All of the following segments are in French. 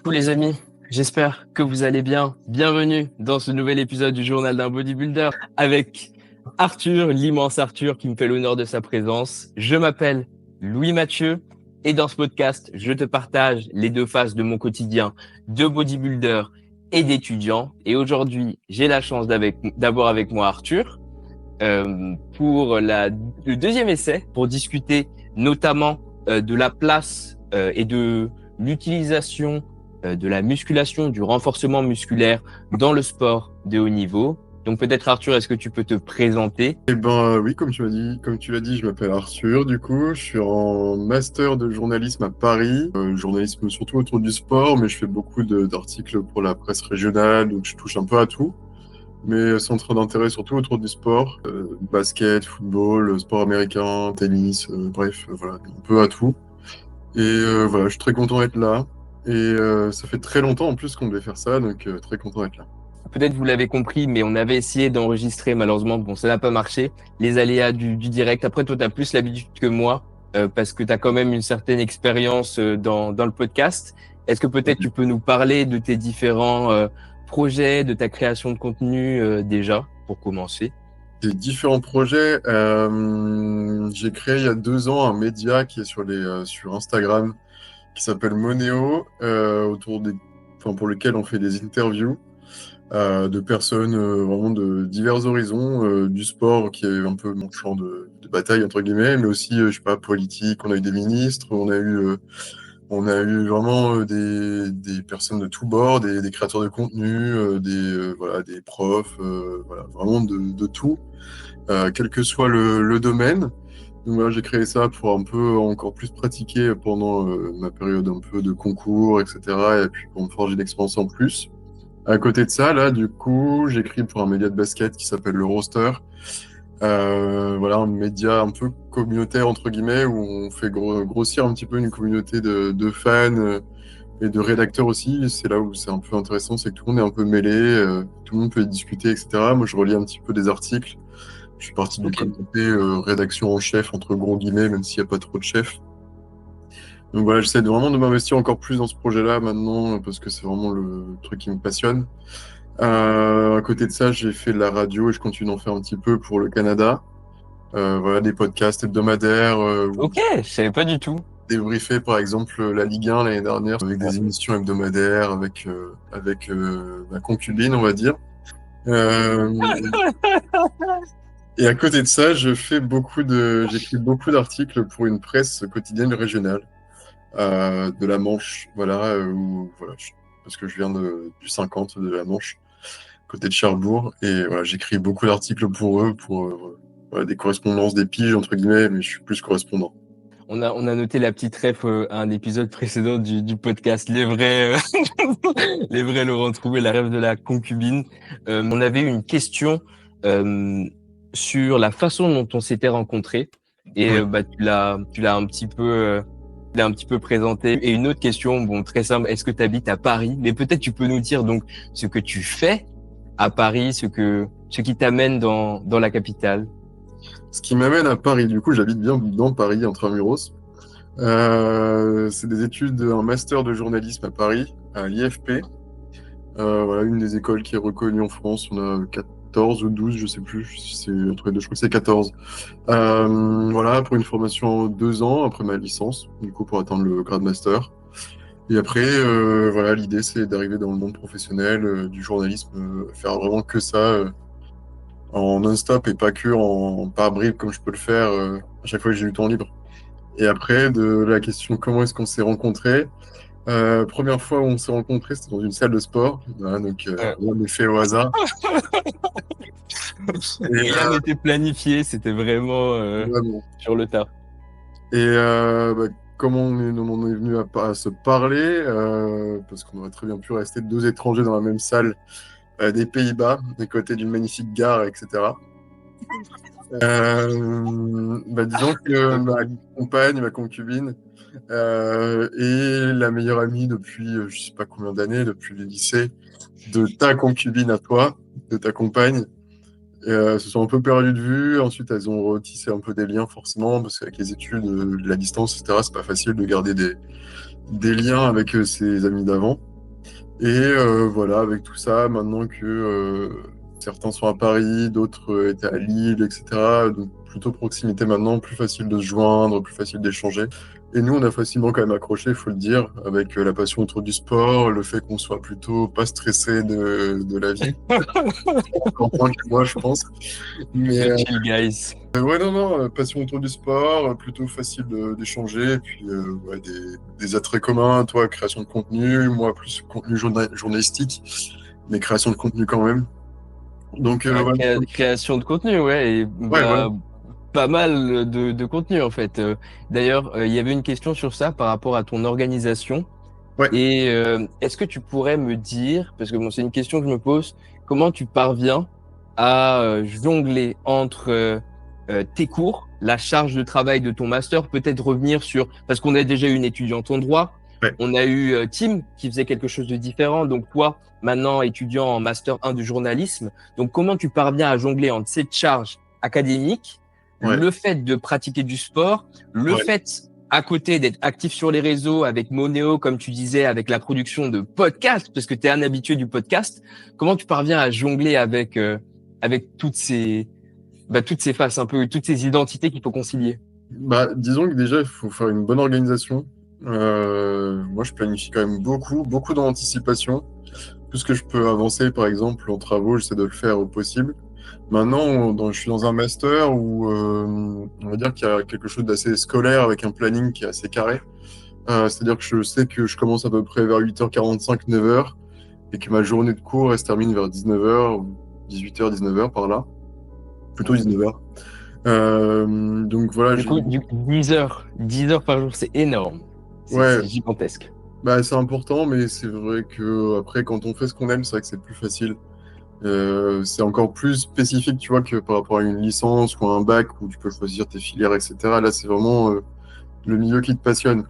Coucou les amis, j'espère que vous allez bien. Bienvenue dans ce nouvel épisode du Journal d'un bodybuilder avec Arthur, l'immense Arthur qui me fait l'honneur de sa présence. Je m'appelle Louis Mathieu et dans ce podcast, je te partage les deux faces de mon quotidien de bodybuilder et d'étudiant. Et aujourd'hui, j'ai la chance d'avoir avec moi Arthur pour le deuxième essai pour discuter notamment de la place et de l'utilisation de la musculation, du renforcement musculaire dans le sport de haut niveau. Donc peut-être Arthur, est-ce que tu peux te présenter? Oui, comme tu l'as dit, je m'appelle Arthur. Du coup, je suis en master de journalisme à Paris, journalisme surtout autour du sport, mais je fais beaucoup d'articles pour la presse régionale, donc je touche un peu à tout. Mais centre d'intérêt surtout autour du sport, basket, football, sport américain, tennis, bref, voilà, un peu à tout. Et voilà, je suis très content d'être là. Et ça fait très longtemps en plus qu'on devait faire ça, donc très content d'être là. Peut-être vous l'avez compris, mais on avait essayé d'enregistrer, malheureusement, bon, ça n'a pas marché. Les aléas du direct. Après, toi, tu as plus l'habitude que moi, parce que tu as quand même une certaine expérience dans le podcast. Est-ce que peut-être tu peux nous parler de tes différents projets, de ta création de contenu déjà, pour commencer? Des différents projets. J'ai créé il y a 2 ans un média qui est sur Instagram qui s'appelle Moneo, pour lequel on fait des interviews de personnes vraiment de divers horizons, du sport qui est un peu mon champ de bataille entre guillemets, mais aussi je sais pas, politique. On a eu des ministres, on a eu vraiment des personnes de tous bords, des créateurs de contenu, voilà, des profs, voilà, vraiment de tout, quel que soit le domaine. Donc voilà, j'ai créé ça pour un peu encore plus pratiquer pendant ma période un peu de concours, etc. Et puis pour me forger l'expérience en plus. À côté de ça, là, du coup, j'écris pour un média de basket qui s'appelle Le Roster. Voilà, un média un peu communautaire, entre guillemets, où on fait grossir un petit peu une communauté de fans et de rédacteurs aussi. C'est là où c'est un peu intéressant, c'est que tout le monde est un peu mêlé, tout le monde peut y discuter, etc. Moi, je relis un petit peu des articles. Je suis parti du comité rédaction en chef, entre gros guillemets, même s'il n'y a pas trop de chefs. Donc voilà, j'essaie vraiment de m'investir encore plus dans ce projet-là maintenant, parce que c'est vraiment le truc qui me passionne. À côté de ça, j'ai fait de la radio et je continue d'en faire un petit peu pour le Canada. Voilà, des podcasts hebdomadaires. Ok, je savais pas du tout. Débriefé par exemple la Ligue 1 l'année dernière avec des émissions hebdomadaires avec ma concubine, on va dire. Euh, et à côté de ça, j'écris beaucoup d'articles pour une presse quotidienne régionale de la Manche, voilà, parce que je viens du 50 de la Manche, côté de Cherbourg, et voilà, j'écris beaucoup d'articles pour eux, pour voilà, des correspondances, des piges entre guillemets, mais je suis plus correspondant. On a noté la petite ref à un épisode précédent du podcast, les vrais, les vrais Laurent Trouvé, la rêve de la concubine. On avait une question sur la façon dont on s'était rencontrés et Oui. tu l'as un petit peu présenté. Et une autre question, bon, très simple, est-ce que tu habites à Paris? Mais peut-être tu peux nous dire donc ce que tu fais à Paris, ce qui t'amène dans la capitale. Ce qui m'amène à Paris, du coup, j'habite bien dans Paris, intramuros. C'est des études, un master de journalisme à Paris, à l'IFP. Voilà, une des écoles qui est reconnue en France. On a 14 ou 12, je sais plus. C'est entre les deux, je crois que c'est 14. Voilà, pour une formation en 2 ans après ma licence, du coup, pour atteindre le grade master. Et après, voilà, l'idée, c'est d'arriver dans le monde professionnel du journalisme, faire vraiment que ça en non-stop et pas que par bribes comme je peux le faire à chaque fois que j'ai du temps libre. Et après, de la question comment est-ce qu'on s'est rencontrés, première fois où on s'est rencontrés, c'était dans une salle de sport. Voilà, donc, rien n'est fait au hasard. Et, Rien n'était planifié, c'était vraiment vraiment. sur le tas. Et comment on est venu à se parler, parce qu'on aurait très bien pu rester deux étrangers dans la même salle des Pays-Bas, des côtés d'une magnifique gare, etc. Disons que ma concubine, est la meilleure amie depuis je sais pas combien d'années, depuis le lycée, de ta concubine à toi, de ta compagne. Se sont un peu perdues de vue. Ensuite, elles ont retissé un peu des liens, forcément, parce qu'avec les études, la distance, etc., c'est pas facile de garder des liens avec ses amis d'avant. Et voilà, avec tout ça, maintenant que certains sont à Paris, d'autres étaient à Lille, etc. Donc plutôt proximité maintenant, plus facile de se joindre, plus facile d'échanger. Et nous, on a facilement quand même accroché, il faut le dire, avec la passion autour du sport, le fait qu'on soit plutôt pas stressé de la vie, encore moins que moi, je pense. Mais Les chill guys. ouais, non, non, passion autour du sport, plutôt facile d'échanger, et puis ouais, des attraits communs, toi, création de contenu, moi, plus contenu journalistique, mais création de contenu quand même. Donc, ouais, Création de contenu, ouais, et ouais, voilà. bah, pas mal de contenu en fait. D'ailleurs, il y avait une question sur ça par rapport à ton organisation. Ouais, Et est-ce que tu pourrais me dire, parce que bon, c'est une question que je me pose, comment tu parviens à jongler entre tes cours, la charge de travail de ton master, peut-être revenir sur, parce qu'on a déjà eu une étudiante en droit, ouais. on a eu Tim qui faisait quelque chose de différent, donc toi, maintenant étudiant en master 1 du journalisme, donc comment tu parviens à jongler entre cette charge académique, Ouais, le fait de pratiquer du sport, le ouais. fait à côté d'être actif sur les réseaux avec Monéo, comme tu disais, avec la production de podcasts, parce que tu es un habitué du podcast, comment tu parviens à jongler avec toutes ces faces un peu, toutes ces identités qu'il faut concilier? Bah, disons que déjà, il faut faire une bonne organisation. Moi, je planifie quand même beaucoup, beaucoup d'anticipation. Tout ce que je peux avancer, par exemple, en travaux, j'essaie de le faire au possible. Maintenant, je suis dans un master où on va dire qu'il y a quelque chose d'assez scolaire avec un planning qui est assez carré. C'est-à-dire que je sais que je commence à peu près vers 8h45, 9h, et que ma journée de cours, elle se termine vers 19h, ou 18h, 19h par là. Plutôt 19h. Donc voilà, Du coup, 10 heures par jour, c'est énorme. ouais, C'est gigantesque. bah, c'est important, mais c'est vrai que après, quand on fait ce qu'on aime, c'est vrai que c'est plus facile. C'est encore plus spécifique, tu vois, que par rapport à une licence ou à un bac où tu peux choisir tes filières, etc. Là, c'est vraiment le milieu qui te passionne.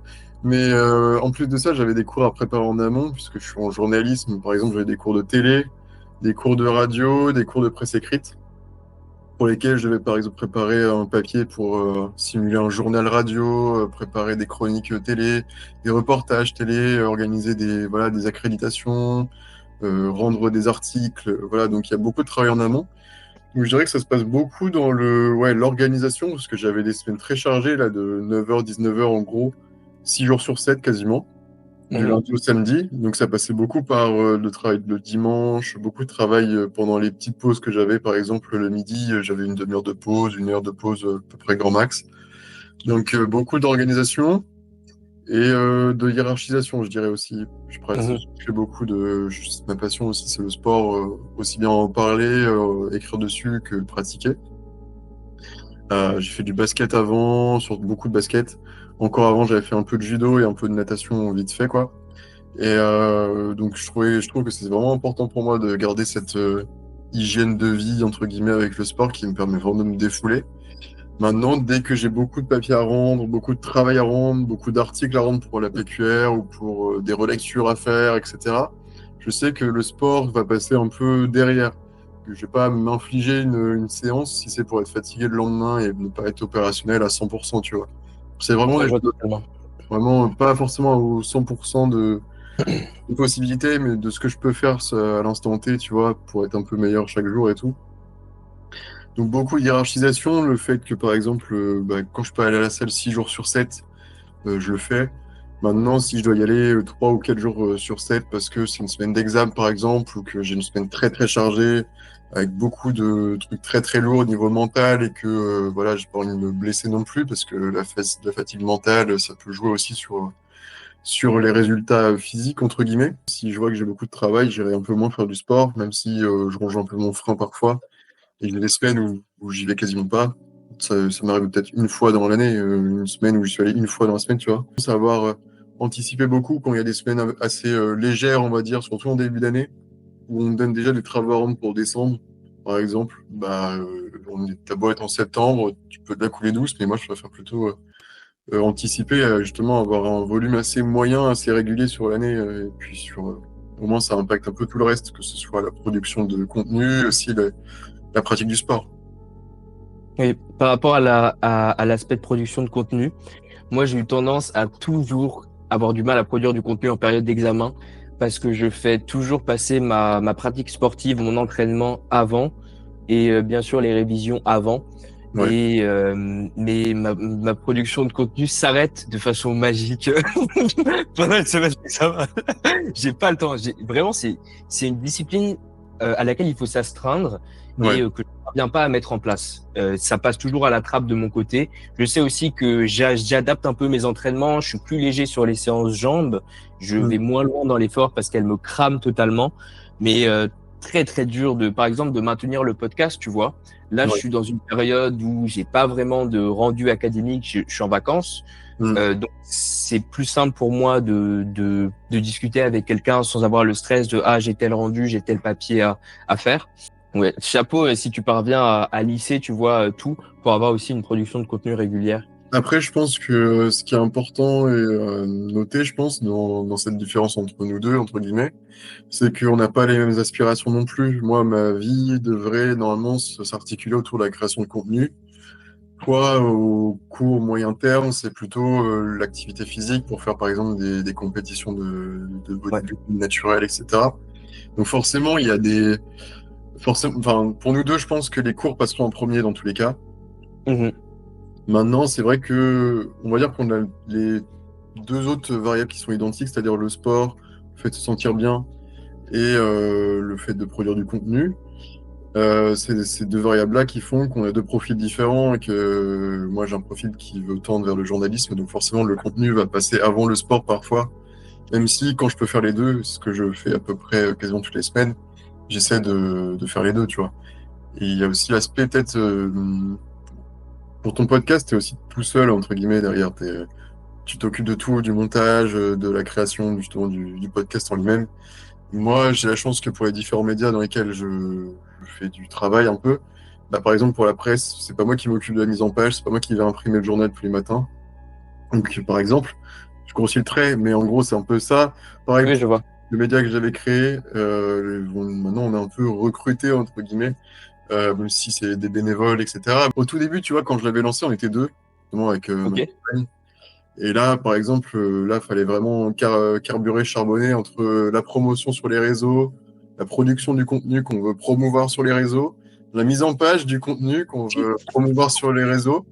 Mais en plus de ça, j'avais des cours à préparer en amont, puisque je suis en journalisme. Par exemple, j'avais des cours de télé, des cours de radio, des cours de presse écrite, pour lesquels je devais par exemple préparer un papier pour simuler un journal radio, préparer des chroniques télé, des reportages télé, organiser voilà, des accréditations, rendre des articles. Voilà, donc il y a beaucoup de travail en amont. Donc je dirais que ça se passe beaucoup dans ouais, l'organisation, parce que j'avais des semaines très chargées, là, de 9h, 19h en gros, 6 jours sur 7 quasiment, du Mhm. lundi au samedi. Donc ça passait beaucoup par le travail le dimanche, beaucoup de travail pendant les petites pauses que j'avais. Par exemple, le midi, j'avais une demi-heure de pause, une heure de pause à peu près grand max. Donc beaucoup d'organisation et de hiérarchisation, je dirais aussi. Mhm. Je fais beaucoup ma passion aussi, c'est le sport, aussi bien en parler, écrire dessus que pratiquer. J'ai fait du basket avant, sur beaucoup de basket. Encore avant, j'avais fait un peu de judo et un peu de natation vite fait, quoi. Et donc, je trouve que c'est vraiment important pour moi de garder cette hygiène de vie, entre guillemets, avec le sport qui me permet vraiment de me défouler. Maintenant, dès que j'ai beaucoup de papiers à rendre, beaucoup de travail à rendre, beaucoup d'articles à rendre pour la PQR ou pour des relectures à faire, etc., je sais que le sport va passer un peu derrière. Que je vais pas m'infliger une séance si c'est pour être fatigué le lendemain et ne pas être opérationnel à 100%, tu vois. C'est vraiment Ouais, des je vois choses, totalement. vraiment pas forcément au 100% de possibilités, mais de ce que je peux faire à l'instant T, tu vois, pour être un peu meilleur chaque jour et tout. Donc beaucoup de hiérarchisation, le fait que par exemple, bah, quand je peux aller à la salle 6 jours sur 7, je le fais. Maintenant, si je dois y aller 3 ou 4 jours sur 7 parce que c'est une semaine d'examen par exemple, ou que j'ai une semaine très très chargée, avec beaucoup de trucs très très lourds au niveau mental et que voilà, j'ai pas envie de me blesser non plus parce que la fatigue mentale, ça peut jouer aussi sur les résultats physiques, entre guillemets. Si je vois que j'ai beaucoup de travail, j'irai un peu moins faire du sport, même si je ronge un peu mon frein parfois. Et il y a des semaines où j'y vais quasiment pas. Ça m'arrive peut-être une fois dans l'année, une semaine où je suis allé une fois dans la semaine, tu vois. Savoir anticiper beaucoup quand il y a des semaines assez légères, on va dire, surtout en début d'année, où on me donne déjà des travaux à rendre pour décembre. Par exemple, bah, ta boîte en septembre, tu peux de la couler douce, mais moi je préfère plutôt anticiper, justement, avoir un volume assez moyen, assez régulier sur l'année, et puis au moins ça impacte un peu tout le reste, que ce soit la production de contenu, aussi la pratique du sport. Et par rapport à l'aspect de production de contenu, moi j'ai eu tendance à toujours avoir du mal à produire du contenu en période d'examen parce que je fais toujours passer ma pratique sportive, mon entraînement avant et bien sûr les révisions avant. Ouais. Mais ma production de contenu s'arrête de façon magique pendant une semaine. Ça va. J'ai pas le temps. Vraiment, c'est une discipline à laquelle il faut s'astreindre Ouais. et que je ne parviens pas à mettre en place. Ça passe toujours à la trappe de mon côté. Je sais aussi que j'adapte un peu mes entraînements. Je suis plus léger sur les séances jambes. Je Mm. vais moins loin dans l'effort parce qu'elles me crament totalement. Mais très très dur par exemple, de maintenir le podcast. Tu vois, là, je Ouais. suis dans une période où j'ai pas vraiment de rendu académique. Je suis en vacances. Mm. Donc c'est plus simple pour moi de discuter avec quelqu'un sans avoir le stress de j'ai tel rendu, j'ai tel papier à faire. Ouais, chapeau si tu parviens à lisser, tu vois, tout pour avoir aussi une production de contenu régulière. Après, je pense que ce qui est important et noté, je pense, dans cette différence entre nous deux, entre guillemets, c'est qu'on n'a pas les mêmes aspirations non plus. Moi, ma vie devrait normalement s'articuler autour de la création de contenu. Toi, au court moyen terme, c'est plutôt l'activité physique pour faire, par exemple, des compétitions de Ouais. bodybuilding naturel, etc. Donc forcément, il y a des... Forcément, enfin, pour nous deux, je pense que les cours passeront en premier dans tous les cas. Mhm. Maintenant, c'est vrai que, on va dire qu'on a les deux autres variables qui sont identiques, c'est-à-dire le sport, le fait de se sentir bien et le fait de produire du contenu. C'est ces deux variables-là qui font qu'on a deux profils différents et que moi j'ai un profil qui veut tendre vers le journalisme, donc forcément le contenu va passer avant le sport parfois, même si quand je peux faire les deux, ce que je fais à peu près quasiment toutes les semaines, j'essaie de faire les deux, tu vois. Et il y a aussi l'aspect peut-être pour ton podcast, t'es aussi tout seul entre guillemets derrière. Tu t'occupes de tout, du montage, de la création justement du podcast en lui-même. Moi, j'ai la chance que pour les différents médias dans lesquels je fais du travail un peu, bah, par exemple pour la presse, c'est pas moi qui m'occupe de la mise en page, c'est pas moi qui vais imprimer le journal tous les matins. Donc par exemple, je grossis le trait, mais en gros c'est un peu ça. Pareil Oui, pour je vois. le média que j'avais créé, maintenant on est un peu recruté entre guillemets, même si c'est des bénévoles, etc. Au tout début, tu vois, quand je l'avais lancé, on était deux, notamment avec ma Ok. compagne. Et là, par exemple, là, fallait vraiment carburer, charbonner entre la promotion sur les réseaux, la production du contenu qu'on veut promouvoir sur les réseaux, la mise en page du contenu qu'on veut promouvoir sur les réseaux.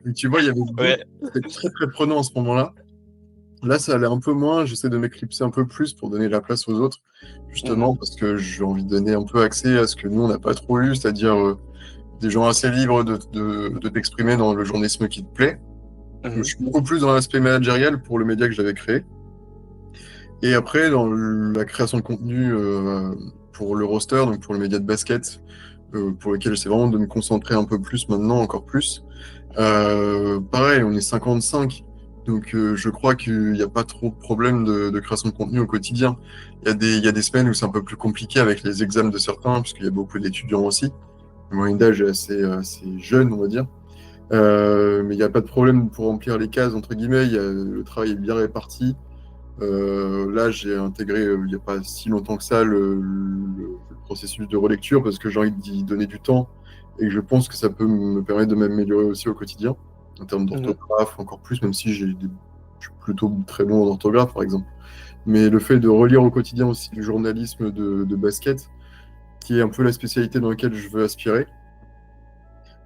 Et tu vois, il y avait beaucoup, Ouais. c'était très très prenant à ce moment-là. Là, ça allait un peu moins. J'essaie de m'éclipser un peu plus pour donner la place aux autres, justement, Mhm. parce que j'ai envie de donner un peu accès à ce que nous, on n'a pas trop eu, c'est-à-dire des gens assez libres de t'exprimer dans le journalisme qui te plaît. Donc, je Mhm. suis beaucoup plus dans l'aspect managérial pour le média que j'avais créé. Et après, dans la création de contenu pour le roster, donc pour le média de basket, pour lequel j'essaie vraiment de me concentrer un peu plus maintenant, encore plus. Pareil, on est 55. Donc je crois qu'il n'y a pas trop de problème de création de contenu au quotidien. Il y a des semaines où c'est un peu plus compliqué avec les examens de certains, parce qu'il y a beaucoup d'étudiants aussi. Le moyenne d'âge est assez jeune, on va dire. Mais il n'y a pas de problème pour remplir les cases, entre guillemets. Le travail est bien réparti. Là, j'ai intégré il n'y a pas si longtemps que ça le processus de relecture parce que j'ai envie d'y donner du temps et que je pense que ça peut me permettre de m'améliorer aussi au quotidien en termes Mhm. d'orthographe encore plus, même si je suis plutôt très bon en orthographe par exemple. Mais le fait de relire au quotidien aussi du journalisme de basket, qui est un peu la spécialité dans laquelle je veux aspirer,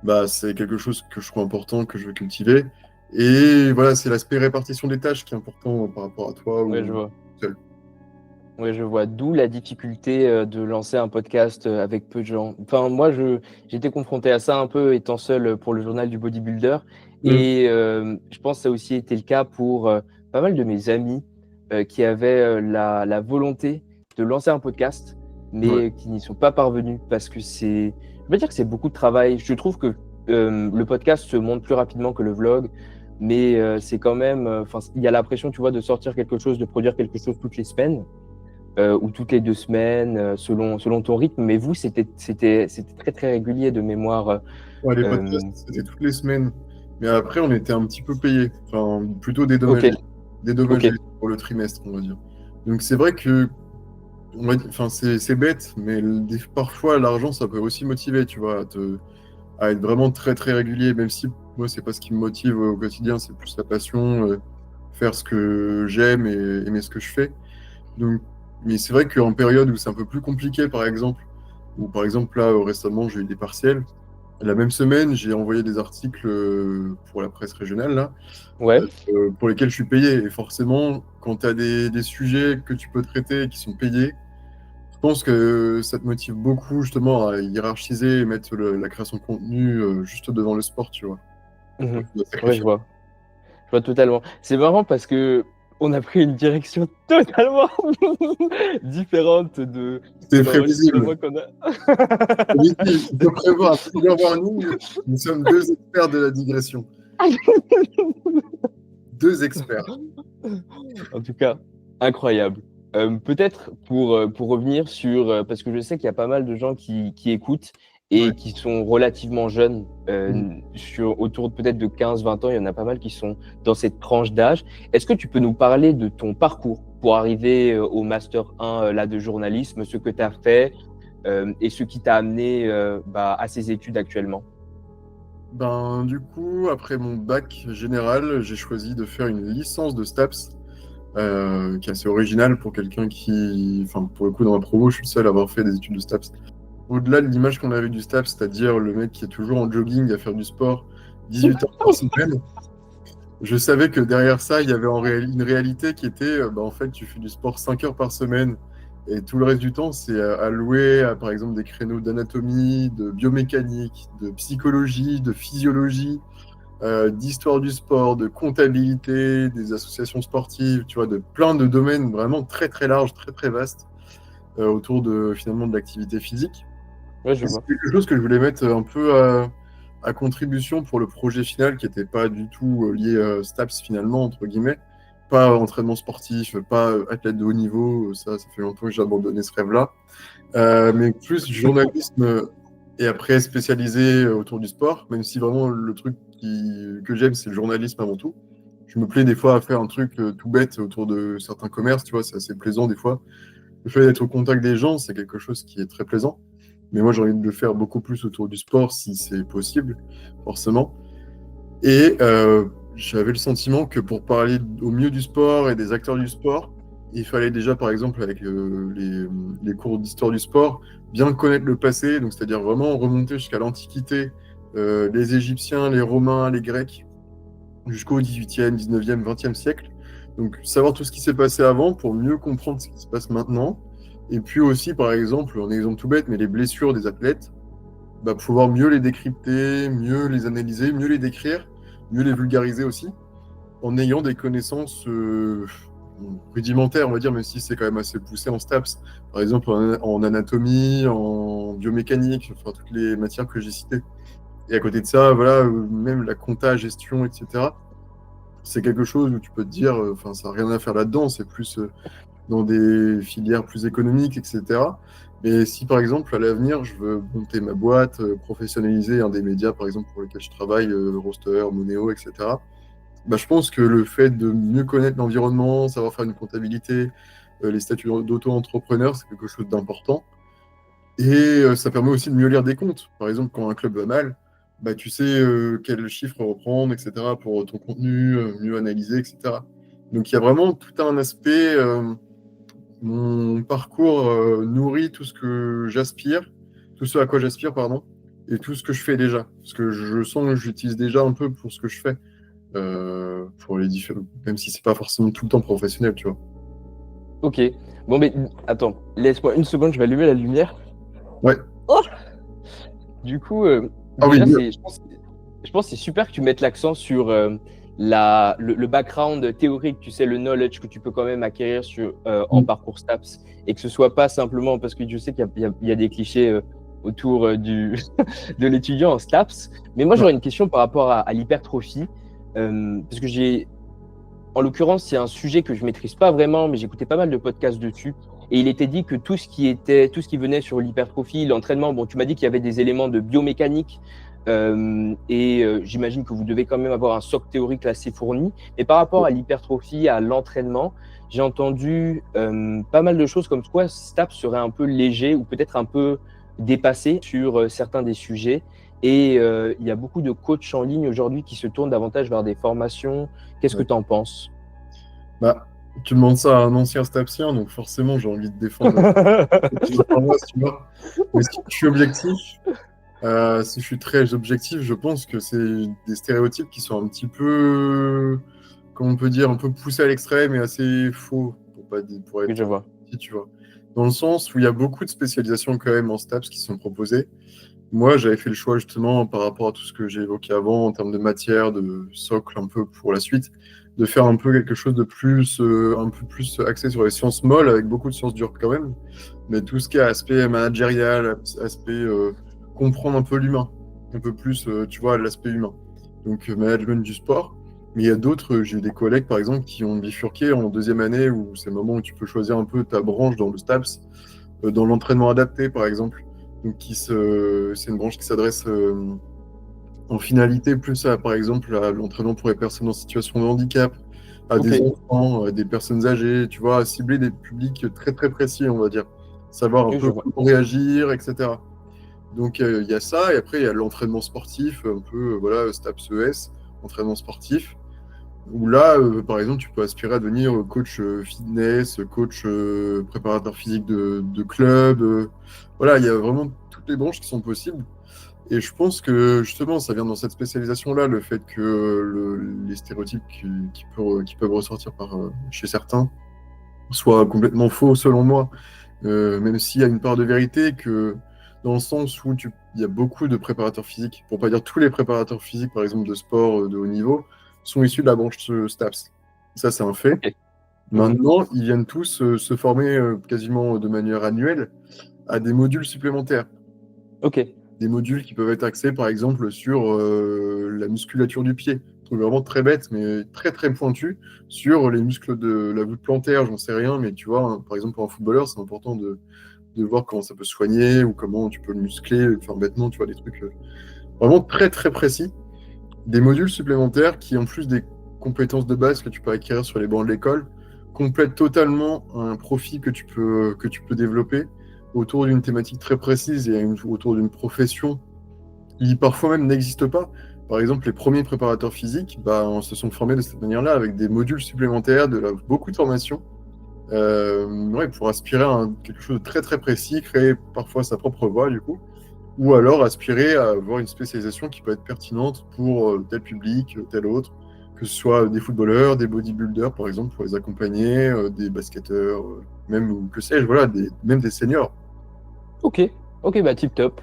bah, c'est quelque chose que je trouve important, que je veux cultiver. Et voilà, c'est l'aspect répartition des tâches qui est important par rapport à toi Ouais, je ou vois. seul. Ouais, je vois. D'où la difficulté de lancer un podcast avec peu de gens. Enfin, moi, j'étais confronté à ça un peu étant seul pour le journal du bodybuilder. Mm. Et je pense que ça a aussi été le cas pour pas mal de mes amis qui avaient la volonté de lancer un podcast, Ouais. mais qui n'y sont pas parvenus parce que je veux dire que c'est beaucoup de travail. Je trouve que le podcast se monte plus rapidement que le vlog. Mais c'est quand même, enfin, il y a la pression, tu vois, de sortir quelque chose, de produire quelque chose toutes les semaines ou toutes les 2 semaines, selon ton rythme. Mais vous, c'était très, très régulier de mémoire. Ouais, les Euh, podcasts, c'était toutes les semaines. Mais après, on était un petit peu payés. Enfin, plutôt ok, dédommagés ok. pour le trimestre, on va dire. Donc c'est vrai que, enfin, c'est bête, mais parfois, l'argent, ça peut aussi motiver, tu vois, à être vraiment très, très régulier, même si moi, c'est pas ce qui me motive au quotidien, c'est plus la passion, faire ce que j'aime et aimer ce que je fais. Donc, Mais c'est vrai qu'en période où c'est un peu plus compliqué, par exemple, ou par exemple là récemment j'ai eu des partiels, la même semaine j'ai envoyé des articles pour la presse régionale là, Ouais. pour lesquels je suis payé. Et forcément, quand tu as des sujets que tu peux traiter et qui sont payés, je pense que ça te motive beaucoup justement à hiérarchiser et mettre la création de contenu juste devant le sport, tu vois. Mhm. Tu dois Ouais, je sacrifier. vois. Je vois totalement. C'est marrant parce que on a pris une direction totalement différente de C'est prévisible. l'enregistrement qu'on a. Prévisible. Tu peux prévoir plusieurs warnings. Nous sommes deux experts de la digression. Deux experts. En tout cas, incroyable. Peut-être pour revenir sur, parce que je sais qu'il y a pas mal de gens qui écoutent Ouais. et qui sont relativement jeunes, Mm. autour peut-être de 15-20 ans, il y en a pas mal qui sont dans cette tranche d'âge. Est-ce que tu peux nous parler de ton parcours pour arriver au Master 1 là, de journalisme, ce que tu as fait et ce qui t'a amené à ces études actuellement? Ben, du coup, après mon bac général, j'ai choisi de faire une licence de STAPS, qui est assez originale pour quelqu'un qui. Enfin, pour le coup, dans ma promo, je suis le seul à avoir fait des études de STAPS. Au-delà de l'image qu'on avait du STAPS, c'est-à-dire le mec qui est toujours en jogging à faire du sport 18 heures par semaine, je savais que derrière ça, il y avait une réalité qui était, en fait, tu fais du sport 5 heures par semaine et tout le reste du temps, c'est alloué à, par exemple, des créneaux d'anatomie, de biomécanique, de psychologie, de physiologie, d'histoire du sport, de comptabilité, des associations sportives, tu vois, de plein de domaines vraiment très, très larges, très, très vastes autour de, finalement, de l'activité physique. Ouais, je Et c'est vois. quelque chose que je voulais mettre un peu à contribution pour le projet final qui n'était pas du tout lié STAPS finalement, entre guillemets. Pas entraînement sportif, pas athlète de haut niveau, ça fait longtemps que j'ai abandonné ce rêve-là. Mais plus journalisme et après spécialisé autour du sport, même si vraiment le truc que j'aime, c'est le journalisme avant tout. Je me plais des fois à faire un truc tout bête autour de certains commerces, tu vois, c'est assez plaisant des fois. Le fait d'être au contact des gens, c'est quelque chose qui est très plaisant. Mais moi, j'ai envie de le faire beaucoup plus autour du sport, si c'est possible, forcément. Et j'avais le sentiment que pour parler au mieux du sport et des acteurs du sport, il fallait déjà, par exemple, avec les cours d'histoire du sport, bien connaître le passé, donc c'est-à-dire vraiment remonter jusqu'à l'Antiquité, les Égyptiens, les Romains, les Grecs, jusqu'au 18e, 19e, 20e siècle. Donc savoir tout ce qui s'est passé avant pour mieux comprendre ce qui se passe maintenant. Et puis aussi, par exemple, un exemple tout bête, mais les blessures des athlètes, pouvoir mieux les décrypter, mieux les analyser, mieux les décrire, mieux les vulgariser aussi, en ayant des connaissances rudimentaires, on va dire, même si c'est quand même assez poussé en STAPS. Par exemple, en anatomie, en biomécanique, enfin toutes les matières que j'ai citées. Et à côté de ça, voilà, même la compta, gestion, etc. C'est quelque chose où tu peux te dire, enfin, ça n'a rien à faire là-dedans, c'est plus dans des filières plus économiques, etc. Mais si par exemple à l'avenir je veux monter ma boîte, professionnaliser un des médias par exemple pour lesquels je travaille, Roster, Moneo, etc. Je pense que le fait de mieux connaître l'environnement, savoir faire une comptabilité, les statuts d'auto-entrepreneur, c'est quelque chose d'important. Et ça permet aussi de mieux lire des comptes. Par exemple, quand un club va mal, tu sais quels chiffres reprendre, etc. pour ton contenu, mieux analyser, etc. Donc il y a vraiment tout un aspect mon parcours nourrit tout ce que j'aspire, tout ce à quoi j'aspire, pardon, et tout ce que je fais déjà. Parce que je sens que j'utilise déjà un peu pour ce que je fais, pour les différents, même si c'est pas forcément tout le temps professionnel, tu vois. Ok. Bon, mais attends, laisse-moi une seconde, je vais allumer la lumière. Ouais. Oh, du coup, Ah oui, déjà, je pense que c'est super que tu mettes l'accent sur le background théorique, tu sais, le knowledge que tu peux quand même acquérir en mm, parcours STAPS et que ce soit pas simplement parce que je sais qu'il y a des clichés autour de l'étudiant en STAPS. Mais moi, ouais, j'aurais une question par rapport à l'hypertrophie parce que en l'occurrence, c'est un sujet que je maîtrise pas vraiment, mais j'écoutais pas mal de podcasts dessus. Et il était dit que tout ce qui venait sur l'hypertrophie, l'entraînement, bon, tu m'as dit qu'il y avait des éléments de biomécanique, j'imagine que vous devez quand même avoir un socle théorique assez fourni. Mais par rapport à l'hypertrophie, à l'entraînement, j'ai entendu pas mal de choses comme quoi STAPS serait un peu léger ou peut-être un peu dépassé sur certains des sujets. Et il y a beaucoup de coachs en ligne aujourd'hui qui se tournent davantage vers des formations. Qu'est-ce que ouais. tu en penses? Bah, Tu demandes ça à un ancien stapsien, donc forcément, j'ai envie de défendre la paroisse, tu vois. Mais si je suis objectif, si je suis très objectif, je pense que c'est des stéréotypes qui sont un petit peu, comment on peut dire, un peu poussés à l'extrême et assez faux, pour Oui, je être vois. petit, tu vois. Dans le sens où il y a beaucoup de spécialisations quand même en STAPS qui sont proposées. Moi, j'avais fait le choix justement par rapport à tout ce que j'ai évoqué avant en termes de matière, de socle un peu pour la suite, de faire un peu quelque chose de plus, un peu plus axé sur les sciences molles avec beaucoup de sciences dures quand même, mais tout ce qui est aspect managérial, aspect comprendre un peu l'humain, un peu plus, tu vois, l'aspect humain. Donc management du sport. Mais il y a d'autres, j'ai des collègues par exemple qui ont bifurqué en deuxième année où c'est le moment où tu peux choisir un peu ta branche dans le STAPS, dans l'entraînement adapté par exemple. Donc c'est une branche qui s'adresse en finalité plus à, par exemple, à l'entraînement pour les personnes en situation de handicap, à Ok, des enfants, à des personnes âgées, tu vois, à cibler des publics très très précis, on va dire. Savoir un oui, je peu vois. comment réagir, etc. Donc il y a ça, et après il y a l'entraînement sportif, un peu, voilà, STAPS ES, entraînement sportif, où là, par exemple, tu peux aspirer à devenir coach fitness, coach préparateur physique de club. Voilà, il y a vraiment toutes les branches qui sont possibles. Et je pense que justement, ça vient dans cette spécialisation-là, le fait que les stéréotypes qui peuvent ressortir chez certains soient complètement faux, selon moi. Même s'il y a une part de vérité, que dans le sens où il y a beaucoup de préparateurs physiques, pour pas dire tous les préparateurs physiques, par exemple de sport de haut niveau, sont issus de la branche STAPS. Ça, c'est un fait. Ok. Mhm. Maintenant, ils viennent tous se former quasiment de manière annuelle à des modules supplémentaires. Ok. Des modules qui peuvent être axés, par exemple, sur la musculature du pied. Un truc vraiment très bête, mais très très pointu, sur les muscles de la voûte plantaire, j'en sais rien, mais tu vois, hein, par exemple, pour un footballeur, c'est important de voir comment ça peut se soigner ou comment tu peux le muscler, enfin bêtement, tu vois, des trucs vraiment très très précis. Des modules supplémentaires qui, en plus des compétences de base que tu peux acquérir sur les bancs de l'école, complètent totalement un profil que tu peux développer autour d'une thématique très précise et autour d'une profession qui parfois même n'existe pas. Par exemple, les premiers préparateurs physiques bah, se sont formés de cette manière-là, avec des modules supplémentaires, beaucoup de formations, ouais, pour aspirer à quelque chose de très très précis, créer parfois sa propre voie du coup, ou alors aspirer à avoir une spécialisation qui peut être pertinente pour tel public, tel autre, que ce soit des footballeurs, des bodybuilders par exemple, pour les accompagner, des basketteurs, même, ou que sais-je, voilà, même des seniors. Ok. Ok, bah tip top.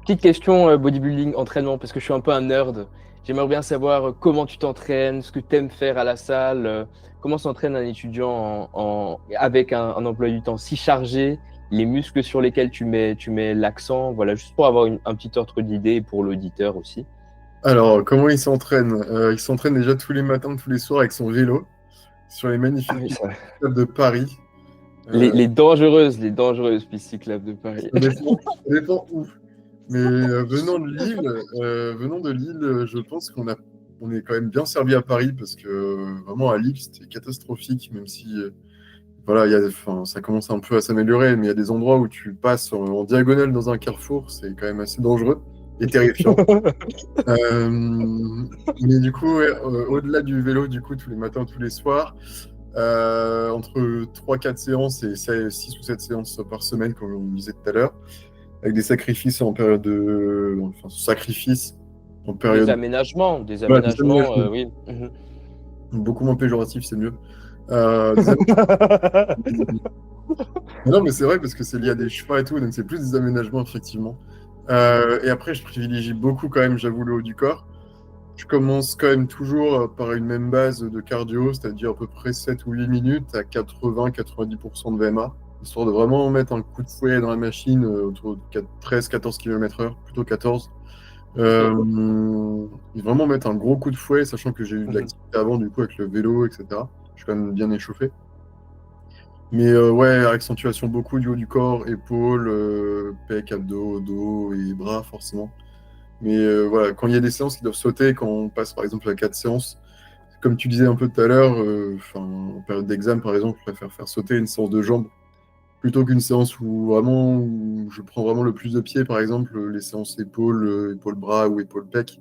Petite question bodybuilding, entraînement, parce que je suis un peu un nerd. J'aimerais bien savoir comment tu t'entraînes, ce que tu aimes faire à la salle, comment s'entraîne un étudiant avec un emploi du temps si chargé, les muscles sur lesquels tu mets l'accent, voilà, juste pour avoir un petit ordre d'idée pour l'auditeur aussi. Alors, comment il s'entraîne? Il s'entraîne déjà tous les matins, tous les soirs avec son vélo sur les Ah magnifiques oui, pistes ça. cyclables de Paris. Euh, Les dangereuses pistes cyclables de Paris. ça dépend où. Mais venant de Lille, je pense on est quand même bien servi à Paris parce que vraiment à Lille, c'était catastrophique, même si voilà, enfin, ça commence un peu à s'améliorer, mais il y a des endroits où tu passes en diagonale dans un carrefour, c'est quand même assez dangereux et terrifiant. Euh, mais du coup, ouais, au-delà du vélo, du coup, tous les matins, tous les soirs, entre 3-4 séances et 6 ou 7 séances par semaine, comme on disait tout à l'heure, avec des sacrifices en période de. Enfin, sacrifices en période. Des Voilà, des aménagements, aménagements. oui. Mhm. Beaucoup moins péjoratif, c'est mieux. Des Non, mais c'est vrai parce que c'est lié à des chevaux et tout, donc c'est plus des aménagements, effectivement. Et après, je privilégie beaucoup quand même, j'avoue, le haut du corps. Je commence quand même toujours par une même base de cardio, c'est-à-dire à peu près 7 ou 8 minutes à 80-90% de VMA, histoire de vraiment mettre un coup de fouet dans la machine autour de 13-14 km/h, plutôt 14. Ok. Et vraiment mettre un gros coup de fouet, sachant que j'ai eu de Mhm. l'activité avant, du coup, avec le vélo, etc. Je suis quand même bien échauffé. Mais ouais, accentuation beaucoup du haut du corps, épaules, pec, abdos, dos et bras, forcément. Mais voilà, quand il y a des séances qui doivent sauter, quand on passe par exemple à 4 séances, comme tu disais un peu tout à l'heure, en période d'examen par exemple, je préfère faire sauter une séance de jambes plutôt qu'une séance où je prends vraiment le plus de pied, par exemple les séances épaules, épaules-bras ou épaules-pec,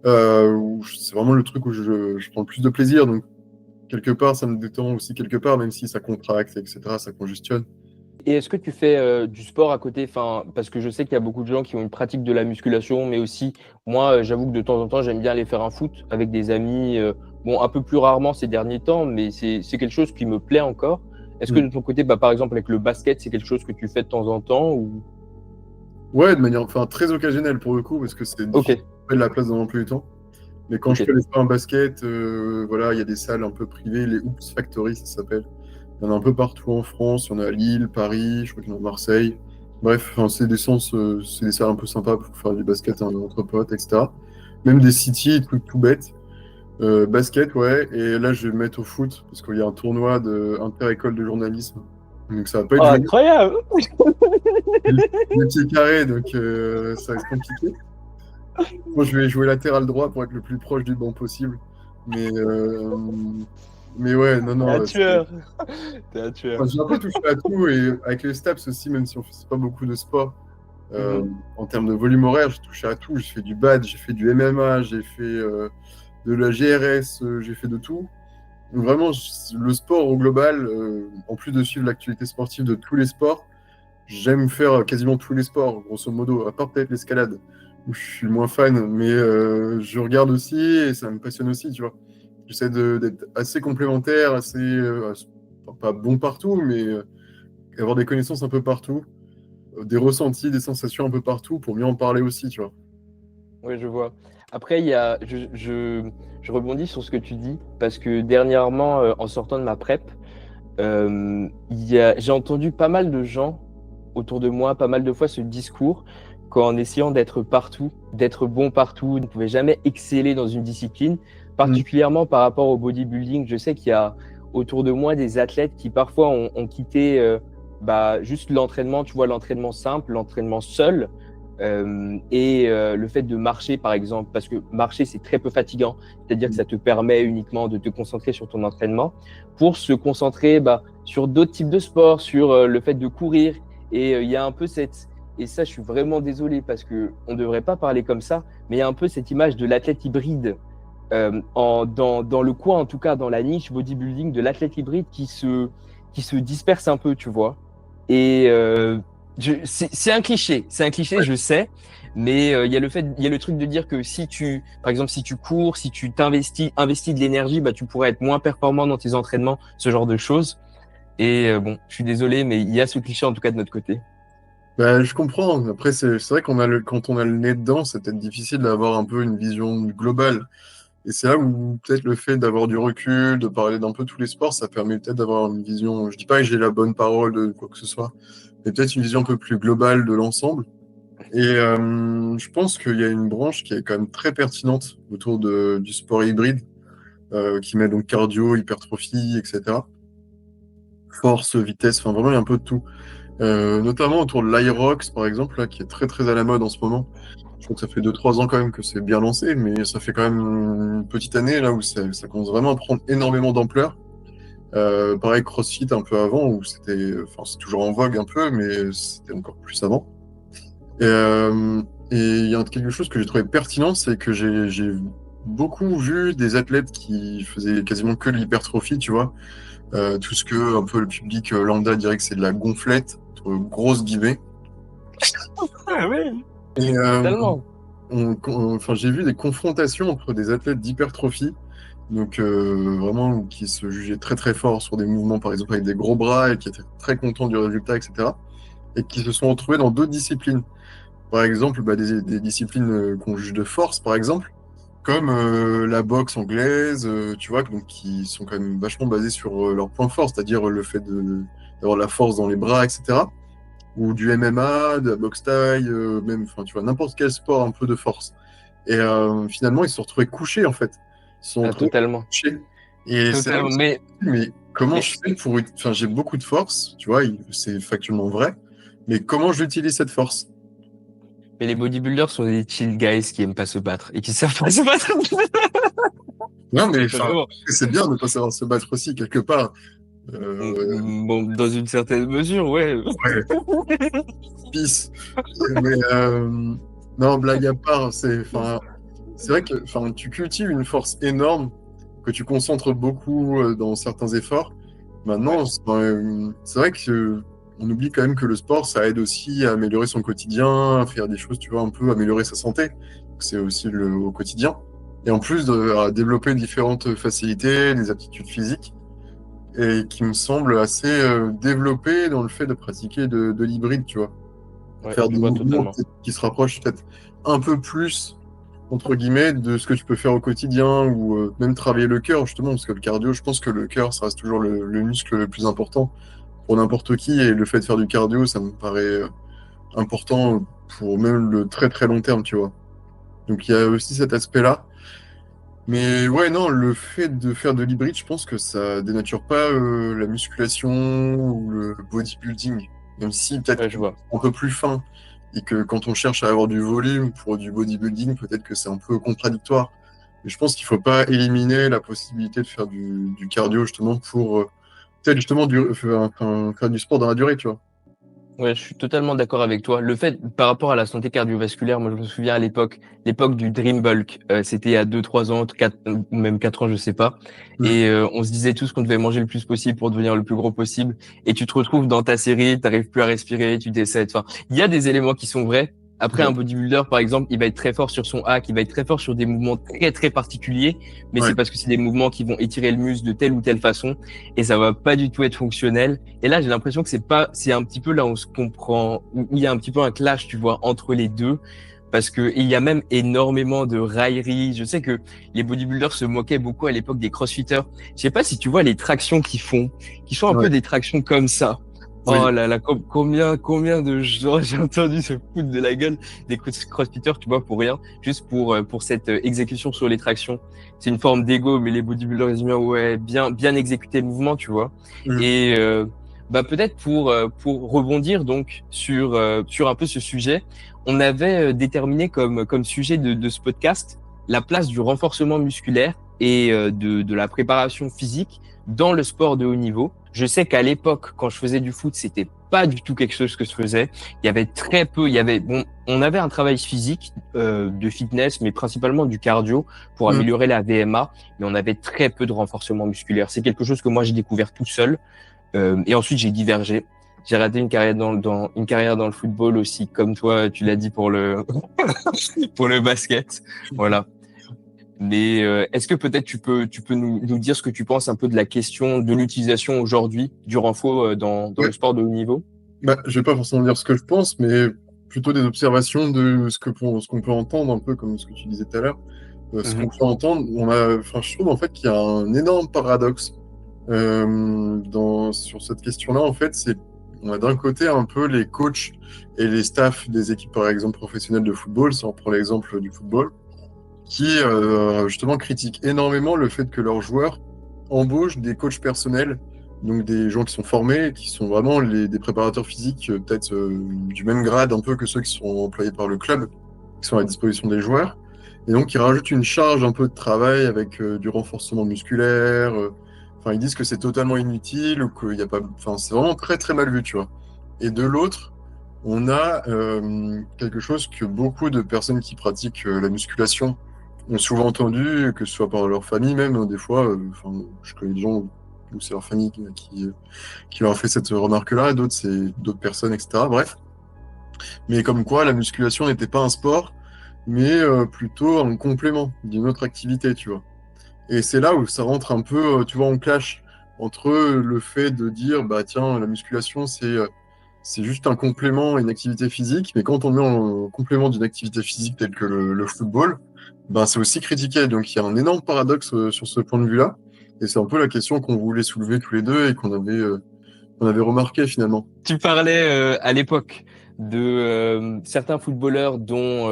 où c'est vraiment le truc où je prends le plus de plaisir. Donc quelque part, ça me détend aussi quelque part, même si ça contracte, etc., ça congestionne. Et est-ce que tu fais du sport à côté? Enfin, parce que je sais qu'il y a beaucoup de gens qui ont une pratique de la musculation, mais aussi, moi, j'avoue que de temps en temps, j'aime bien aller faire un foot avec des amis. Bon, un peu plus rarement ces derniers temps, mais c'est quelque chose qui me plaît encore. Est-ce que Mm. de ton côté, bah, par exemple, avec le basket, c'est quelque chose que tu fais de temps en temps ou... Ouais, de manière enfin, très occasionnelle pour le coup, parce que c'est Ok, difficile de trouver de la place dans l'emploi du temps. Mais quand je ok. fais les sports en basket, voilà, il y a des salles un peu privées, les Hoops Factory, ça s'appelle. Il y en a un peu partout en France, il y en a à Lille, Paris, je crois qu'il y en a à Marseille. Bref, enfin, c'est des salles un peu sympas pour faire du basket entre potes, etc. Même des city, trucs tout bêtes. Basket, ouais. Et là, je vais me mettre au foot, parce qu'il y a un tournoi inter-école de journalisme. Donc ça va pas être Oh, joué. incroyable! Le pied carré, donc ça va être compliqué. Moi, je vais jouer latéral droit pour être le plus proche du banc possible. Mais, euh, mais ouais, non, T'es un non. tueur! T'es un tueur. Enfin, j'ai un peu touché à tout et avec les STAPS aussi, même si on fait pas beaucoup de sport. Mhm. En termes de volume horaire, j'ai touché à tout. J'ai fait du BAD, j'ai fait du MMA, j'ai fait de la GRS, j'ai fait de tout. Donc vraiment, le sport au global, en plus de suivre l'actualité sportive de tous les sports, j'aime faire quasiment tous les sports, grosso modo, à part peut-être l'escalade, où je suis moins fan, mais je regarde aussi et ça me passionne aussi, tu vois. J'essaie d'être assez complémentaire, enfin, pas bon partout, mais avoir des connaissances un peu partout, des ressentis, des sensations un peu partout pour mieux en parler aussi, tu vois. Oui, je vois. Après, je rebondis sur ce que tu dis, parce que dernièrement, en sortant de ma prep, j'ai entendu pas mal de gens autour de moi, pas mal de fois ce discours, qu'en essayant d'être partout, d'être bon partout, ne pouvait jamais exceller dans une discipline, Mm. particulièrement par rapport au bodybuilding. Je sais qu'il y a autour de moi des athlètes qui parfois ont quitté bah, juste l'entraînement, tu vois, l'entraînement simple, l'entraînement seul. Le fait de marcher, par exemple, parce que marcher, c'est très peu fatigant, c'est-à-dire que ça te permet uniquement de te concentrer sur ton entraînement, pour se concentrer bah, sur d'autres types de sports, sur le fait de courir. Et il y a un peu cette... Et ça, je suis vraiment désolé parce qu'on ne devrait pas parler comme ça, mais il y a un peu cette image de l'athlète hybride, dans le coin, en tout cas dans la niche bodybuilding, de l'athlète hybride qui se disperse un peu, tu vois. Et c'est un cliché, je sais, mais il y a il y a le truc de dire que si tu, par exemple, si tu cours, si tu investis de l'énergie, bah, tu pourrais être moins performant dans tes entraînements, ce genre de choses. Et bon, je suis désolé, mais il y a ce cliché en tout cas de notre côté. Bah, je comprends. Après, c'est vrai quand on a le nez dedans, c'est peut-être difficile d'avoir un peu une vision globale. Et c'est là où peut-être le fait d'avoir du recul, de parler d'un peu tous les sports, ça permet peut-être d'avoir une vision. Je dis pas que j'ai la bonne parole de quoi que ce soit, mais peut-être une vision un peu plus globale de l'ensemble. Et je pense qu'il y a une branche qui est quand même très pertinente autour du sport hybride, qui met donc cardio, hypertrophie, etc. Force, vitesse, enfin vraiment il y a un peu de tout. Notamment autour de l'Irox, par exemple, là, qui est très très à la mode en ce moment. Je crois que ça fait 2 3 ans quand même que c'est bien lancé, mais ça fait quand même une petite année là où ça commence vraiment à prendre énormément d'ampleur. Pareil, CrossFit un peu avant, où enfin c'est toujours en vogue un peu, mais c'était encore plus avant. Et il y a quelque chose que j'ai trouvé pertinent, c'est que j'ai beaucoup vu des athlètes qui faisaient quasiment que de l'hypertrophie, tu vois. Tout ce que un peu le public lambda dirait que c'est de la gonflette, entre grosses guillemets. Ah oui, Et totalement. enfin, j'ai vu des confrontations entre des athlètes d'hypertrophie, donc vraiment qui se jugeaient très très forts sur des mouvements, par exemple avec des gros bras et qui étaient très contents du résultat, etc. Et qui se sont retrouvés dans d'autres disciplines. Par exemple, bah, des disciplines qu'on juge de force, par exemple, comme la boxe anglaise, tu vois, donc qui sont quand même vachement basées sur leurs points forts, c'est-à-dire le fait d'avoir la force dans les bras, etc. Ou du MMA, de la boxe thaï, même, enfin, tu vois, n'importe quel sport un peu de force. Et finalement, ils se sont retrouvés couchés, en fait. Ils se sont Ah, retrouvés totalement. couchés. Et c'est là que Totalement. je me suis dit, mais comment Mais, je fais pour... Enfin, j'ai beaucoup de force, tu vois, c'est factuellement vrai, mais comment j'utilise cette force? mais les bodybuilders sont des chill guys qui aiment pas se battre et qui savent pas se battre. Non, mais enfin, Vraiment. c'est bien de ne pas savoir se battre aussi, quelque part. Euh, Bon, dans une certaine mesure, ouais. ouais, peace. Mais non, blague à part, c'est vrai que enfin, tu cultives une force énorme que tu concentres beaucoup dans certains efforts. Ouais, Maintenant, c'est vrai que on oublie quand même que le sport, ça aide aussi à améliorer son quotidien, à faire des choses, tu vois, un peu améliorer sa santé. C'est aussi au quotidien. Et en plus, à développer différentes facilités, des aptitudes physiques, et qui me semblent assez développées dans le fait de pratiquer de l'hybride, tu vois. ouais, Faire je des vois mouvements totalement. peut-être qui se rapprochent peut-être un peu plus, entre guillemets, de ce que tu peux faire au quotidien, ou même travailler le cœur, justement, parce que le cardio, je pense que le cœur, ça reste toujours le muscle le plus important pour n'importe qui, et le fait de faire du cardio, ça me paraît important pour même le très très long terme, tu vois. Donc il y a aussi cet aspect-là. Mais ouais, non, le fait de faire de l'hybride, je pense que ça dénature pas la musculation ou le bodybuilding. Même si peut-être Ouais, je qu'on vois. est un peu plus fin et que quand on cherche à avoir du volume pour du bodybuilding, peut-être que c'est un peu contradictoire. Mais je pense qu'il faut pas éliminer la possibilité de faire du cardio justement pour peut-être justement faire du sport dans la durée, tu vois. Ouais, je suis totalement d'accord avec toi. Le fait, par rapport à la santé cardiovasculaire, moi, je me souviens à l'époque du Dream Bulk. C'était il y a 2, 3 ans, 4, ou même 4 ans, je sais pas. Mm. Et on se disait tous qu'on devait manger le plus possible pour devenir le plus gros possible. Et tu te retrouves dans ta série, t'arrives plus à respirer, tu décèdes. Enfin, il y a des éléments qui sont vrais. Après, un Ouais. bodybuilder, par exemple, il va être très fort sur son hack, il va être très fort sur des mouvements très, très particuliers. Mais Ouais. c'est parce que c'est des mouvements qui vont étirer le muscle de telle ou telle façon. Et ça va pas du tout être fonctionnel. Et là, j'ai l'impression que c'est un petit peu là où on se comprend, où il y a un petit peu un clash, tu vois, entre les deux. Parce que il y a même énormément de railleries. Je sais que les bodybuilders se moquaient beaucoup à l'époque des crossfitters. Je sais pas si tu vois les tractions qu'ils font, qui sont un peu Ouais. des tractions comme ça. Oh Oui. là là, combien de gens j'ai entendu se foutre de la gueule des crossfitters, tu vois, pour rien, juste pour cette exécution sur les tractions. C'est une forme d'ego, mais les bodybuilders ils disent bien, ouais, bien exécuter le mouvement, tu vois. Mm. Et bah peut-être pour rebondir donc sur un peu ce sujet, on avait déterminé comme sujet de ce podcast la place du renforcement musculaire et de la préparation physique dans le sport de haut niveau. Je sais qu'à l'époque, quand je faisais du foot, c'était pas du tout quelque chose que je faisais. Il y avait très peu, on avait un travail physique de fitness, mais principalement du cardio pour Mm. améliorer la VMA, mais on avait très peu de renforcement musculaire. C'est quelque chose que moi j'ai découvert tout seul. Et ensuite, j'ai divergé. J'ai raté une carrière dans le football aussi, comme toi, tu l'as dit pour le pour le basket. Voilà. Mais est-ce que peut-être tu peux nous dire ce que tu penses un peu de la question de l'utilisation aujourd'hui du renfort dans le Ouais. sport de haut niveau? Bah, je vais pas forcément dire ce que je pense, mais plutôt des observations de ce qu'on peut entendre, un peu comme ce que tu disais tout à l'heure. Ce qu'on Mhm. peut entendre, enfin, je trouve en fait qu'il y a un énorme paradoxe sur cette question-là. En fait, on a d'un côté un peu les coachs et les staffs des équipes, par exemple, professionnelles de football, si on prend l'exemple du football, qui justement critiquent énormément le fait que leurs joueurs embauchent des coachs personnels, donc des gens qui sont formés, qui sont vraiment des préparateurs physiques, peut-être du même grade un peu que ceux qui sont employés par le club, qui sont à la disposition des joueurs. Et donc, ils rajoutent une charge un peu de travail avec du renforcement musculaire. Enfin, ils disent que c'est totalement inutile ou qu'il y a pas. Enfin, c'est vraiment très très mal vu, tu vois. Et de l'autre, on a quelque chose que beaucoup de personnes qui pratiquent la musculation ont souvent entendu, que ce soit par leur famille même, hein, des fois. Enfin, je connais des gens où c'est leur famille qui leur a fait cette remarque-là, et d'autres, c'est d'autres personnes, etc. Bref. Mais comme quoi, la musculation n'était pas un sport, mais plutôt un complément d'une autre activité, tu vois. Et c'est là où ça rentre un peu, tu vois, en clash entre le fait de dire, bah tiens, la musculation, c'est juste un complément à une activité physique, mais quand on met en complément d'une activité physique telle que le football, ben c'est aussi critiqué. Donc il y a un énorme paradoxe sur ce point de vue-là. Et c'est un peu la question qu'on voulait soulever tous les deux et qu'on avait remarqué finalement. Tu parlais à l'époque de certains footballeurs dont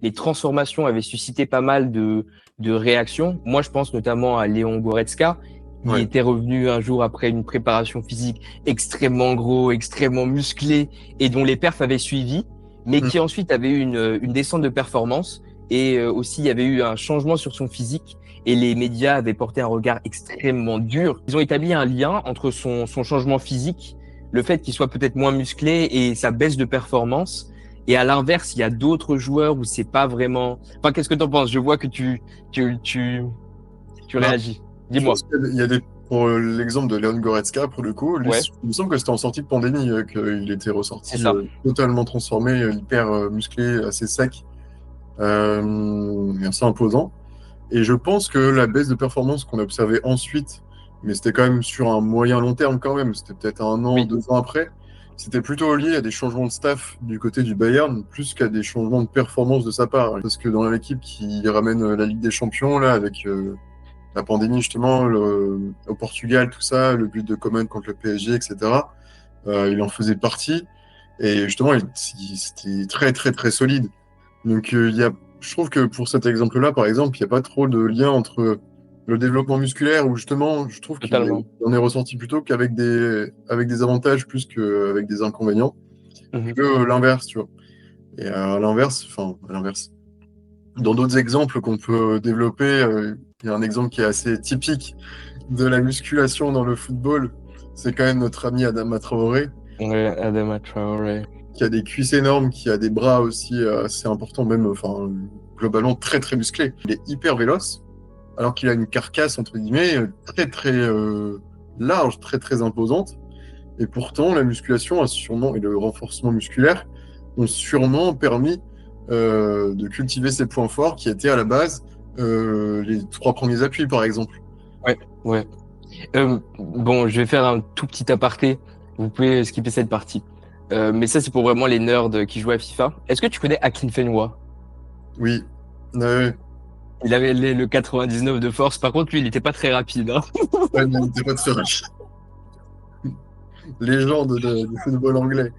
les transformations avaient suscité pas mal de réactions. Moi, je pense notamment à Léon Goretzka, qui Ouais. était revenu un jour après une préparation physique extrêmement gros, extrêmement musclé, et dont les perfs avaient suivi, mais Mm. qui ensuite avait eu une descente de performance. Et aussi, il y avait eu un changement sur son physique et les médias avaient porté un regard extrêmement dur. Ils ont établi un lien entre son changement phisique, le fait qu'il soit peut-être moins musclé et sa baisse de performance. Et à l'inverse, il y a d'autres joueurs où c'est pas vraiment. Enfin, qu'est-ce que t'en penses? Je vois que tu Tu Bah, réagis. je Dis-moi. pense qu'il y a des... Pour l'exemple de Leon Goretzka, pour le coup, lui, Ouais, il me semble que c'était en sortie de pandémie qu'il était c'est ressorti ça. totalement transformé, hyper musclé, assez sec, et assez imposant. Et je pense que la baisse de performance qu'on a observée ensuite, mais c'était quand même sur un moyen long terme quand même, c'était peut-être 1 an, Oui, 2 ans après, c'était plutôt lié à des changements de staff du côté du Bayern, plus qu'à des changements de performance de sa part. Parce que dans l'équipe qui ramène la Ligue des Champions, là, avec la pandémie justement, au Portugal, tout ça, le but de Coman contre le PSG, etc., il en faisait partie. Et justement, c'était très, très, très solide. Donc, je trouve que pour cet exemple-là, par exemple, il n'y a pas trop de lien entre le développement musculaire, où justement, je trouve qu'il totalement. en est ressorti plutôt qu'avec avec des avantages plus qu'avec des inconvénients, Mhm. que l'inverse, tu vois. Et à l'inverse, enfin, à l'inverse. Dans d'autres exemples qu'on peut développer, il y a un exemple qui est assez typique de la musculation dans le football. C'est quand même notre ami Adama Traoré, Ouais, Adama Traoré. qui a des cuisses énormes, qui a des bras aussi assez importants, même, enfin, globalement très très musclé. Il est hyper véloce, alors qu'il a une carcasse, entre guillemets, très très large, très très imposante. Et pourtant, la musculation a sûrement, et le renforcement musculaire ont sûrement permis de cultiver ses points forts qui étaient à la base les 3 premiers appuis, par exemple. Ouais, ouais. Bon, je vais faire un tout petit aparté. Vous pouvez skipper cette partie. Mais ça, c'est pour vraiment les nerds qui jouent à FIFA. Est-ce que tu connais Akinfenwa? Oui. Ouais, Il avait le 99 de force. Par contre, lui, il n'était pas très rapide, hein. ouais, il n'était pas de faire légende du football anglais.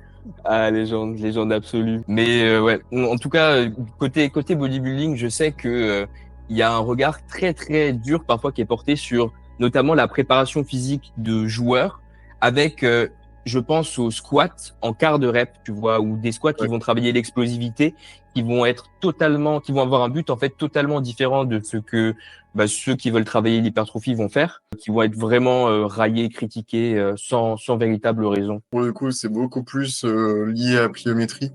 Ah, légende, légende absolue. Mais ouais, en tout cas, côté bodybuilding, je sais que il y a un regard très très dur parfois qui est porté sur notamment la préparation physique de joueurs avec, je pense aux squats en quart de rep, tu vois, ou des squats qui Ouais. vont travailler l'explosivité, qui vont être totalement, qui vont avoir un but en fait totalement différent de ce que ceux qui veulent travailler l'hypertrophie vont faire, qui vont être vraiment raillés, critiqués sans véritable raison. Pour le coup, c'est beaucoup plus lié à la pliométrie.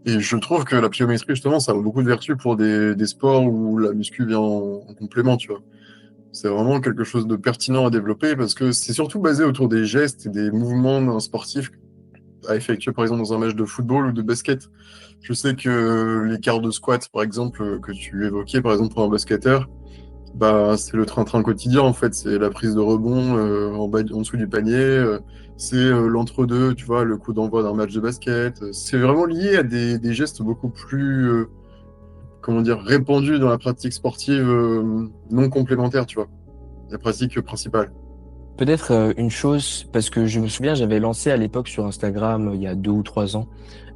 Et je trouve que la pliométrie, justement, ça a beaucoup de vertus pour des sports où la muscu vient en complément, tu vois. C'est vraiment quelque chose de pertinent à développer parce que c'est surtout basé autour des gestes et des mouvements d'un sportif à effectuer, par exemple, dans un match de football ou de basket. Je sais que les quarts de squat, par exemple, que tu évoquais, par exemple, pour un basketteur, bah, c'est le train-train quotidien, en fait. C'est la prise de rebond en dessous du panier. C'est l'entre-deux, tu vois, le coup d'envoi d'un match de basket. C'est vraiment lié à des gestes beaucoup plus, comment dire, répandus dans la pratique sportive non complémentaire, tu vois. La pratique principale. Peut-être une chose, parce que je me souviens, j'avais lancé à l'époque sur Instagram, il y a 2 ou 3 ans,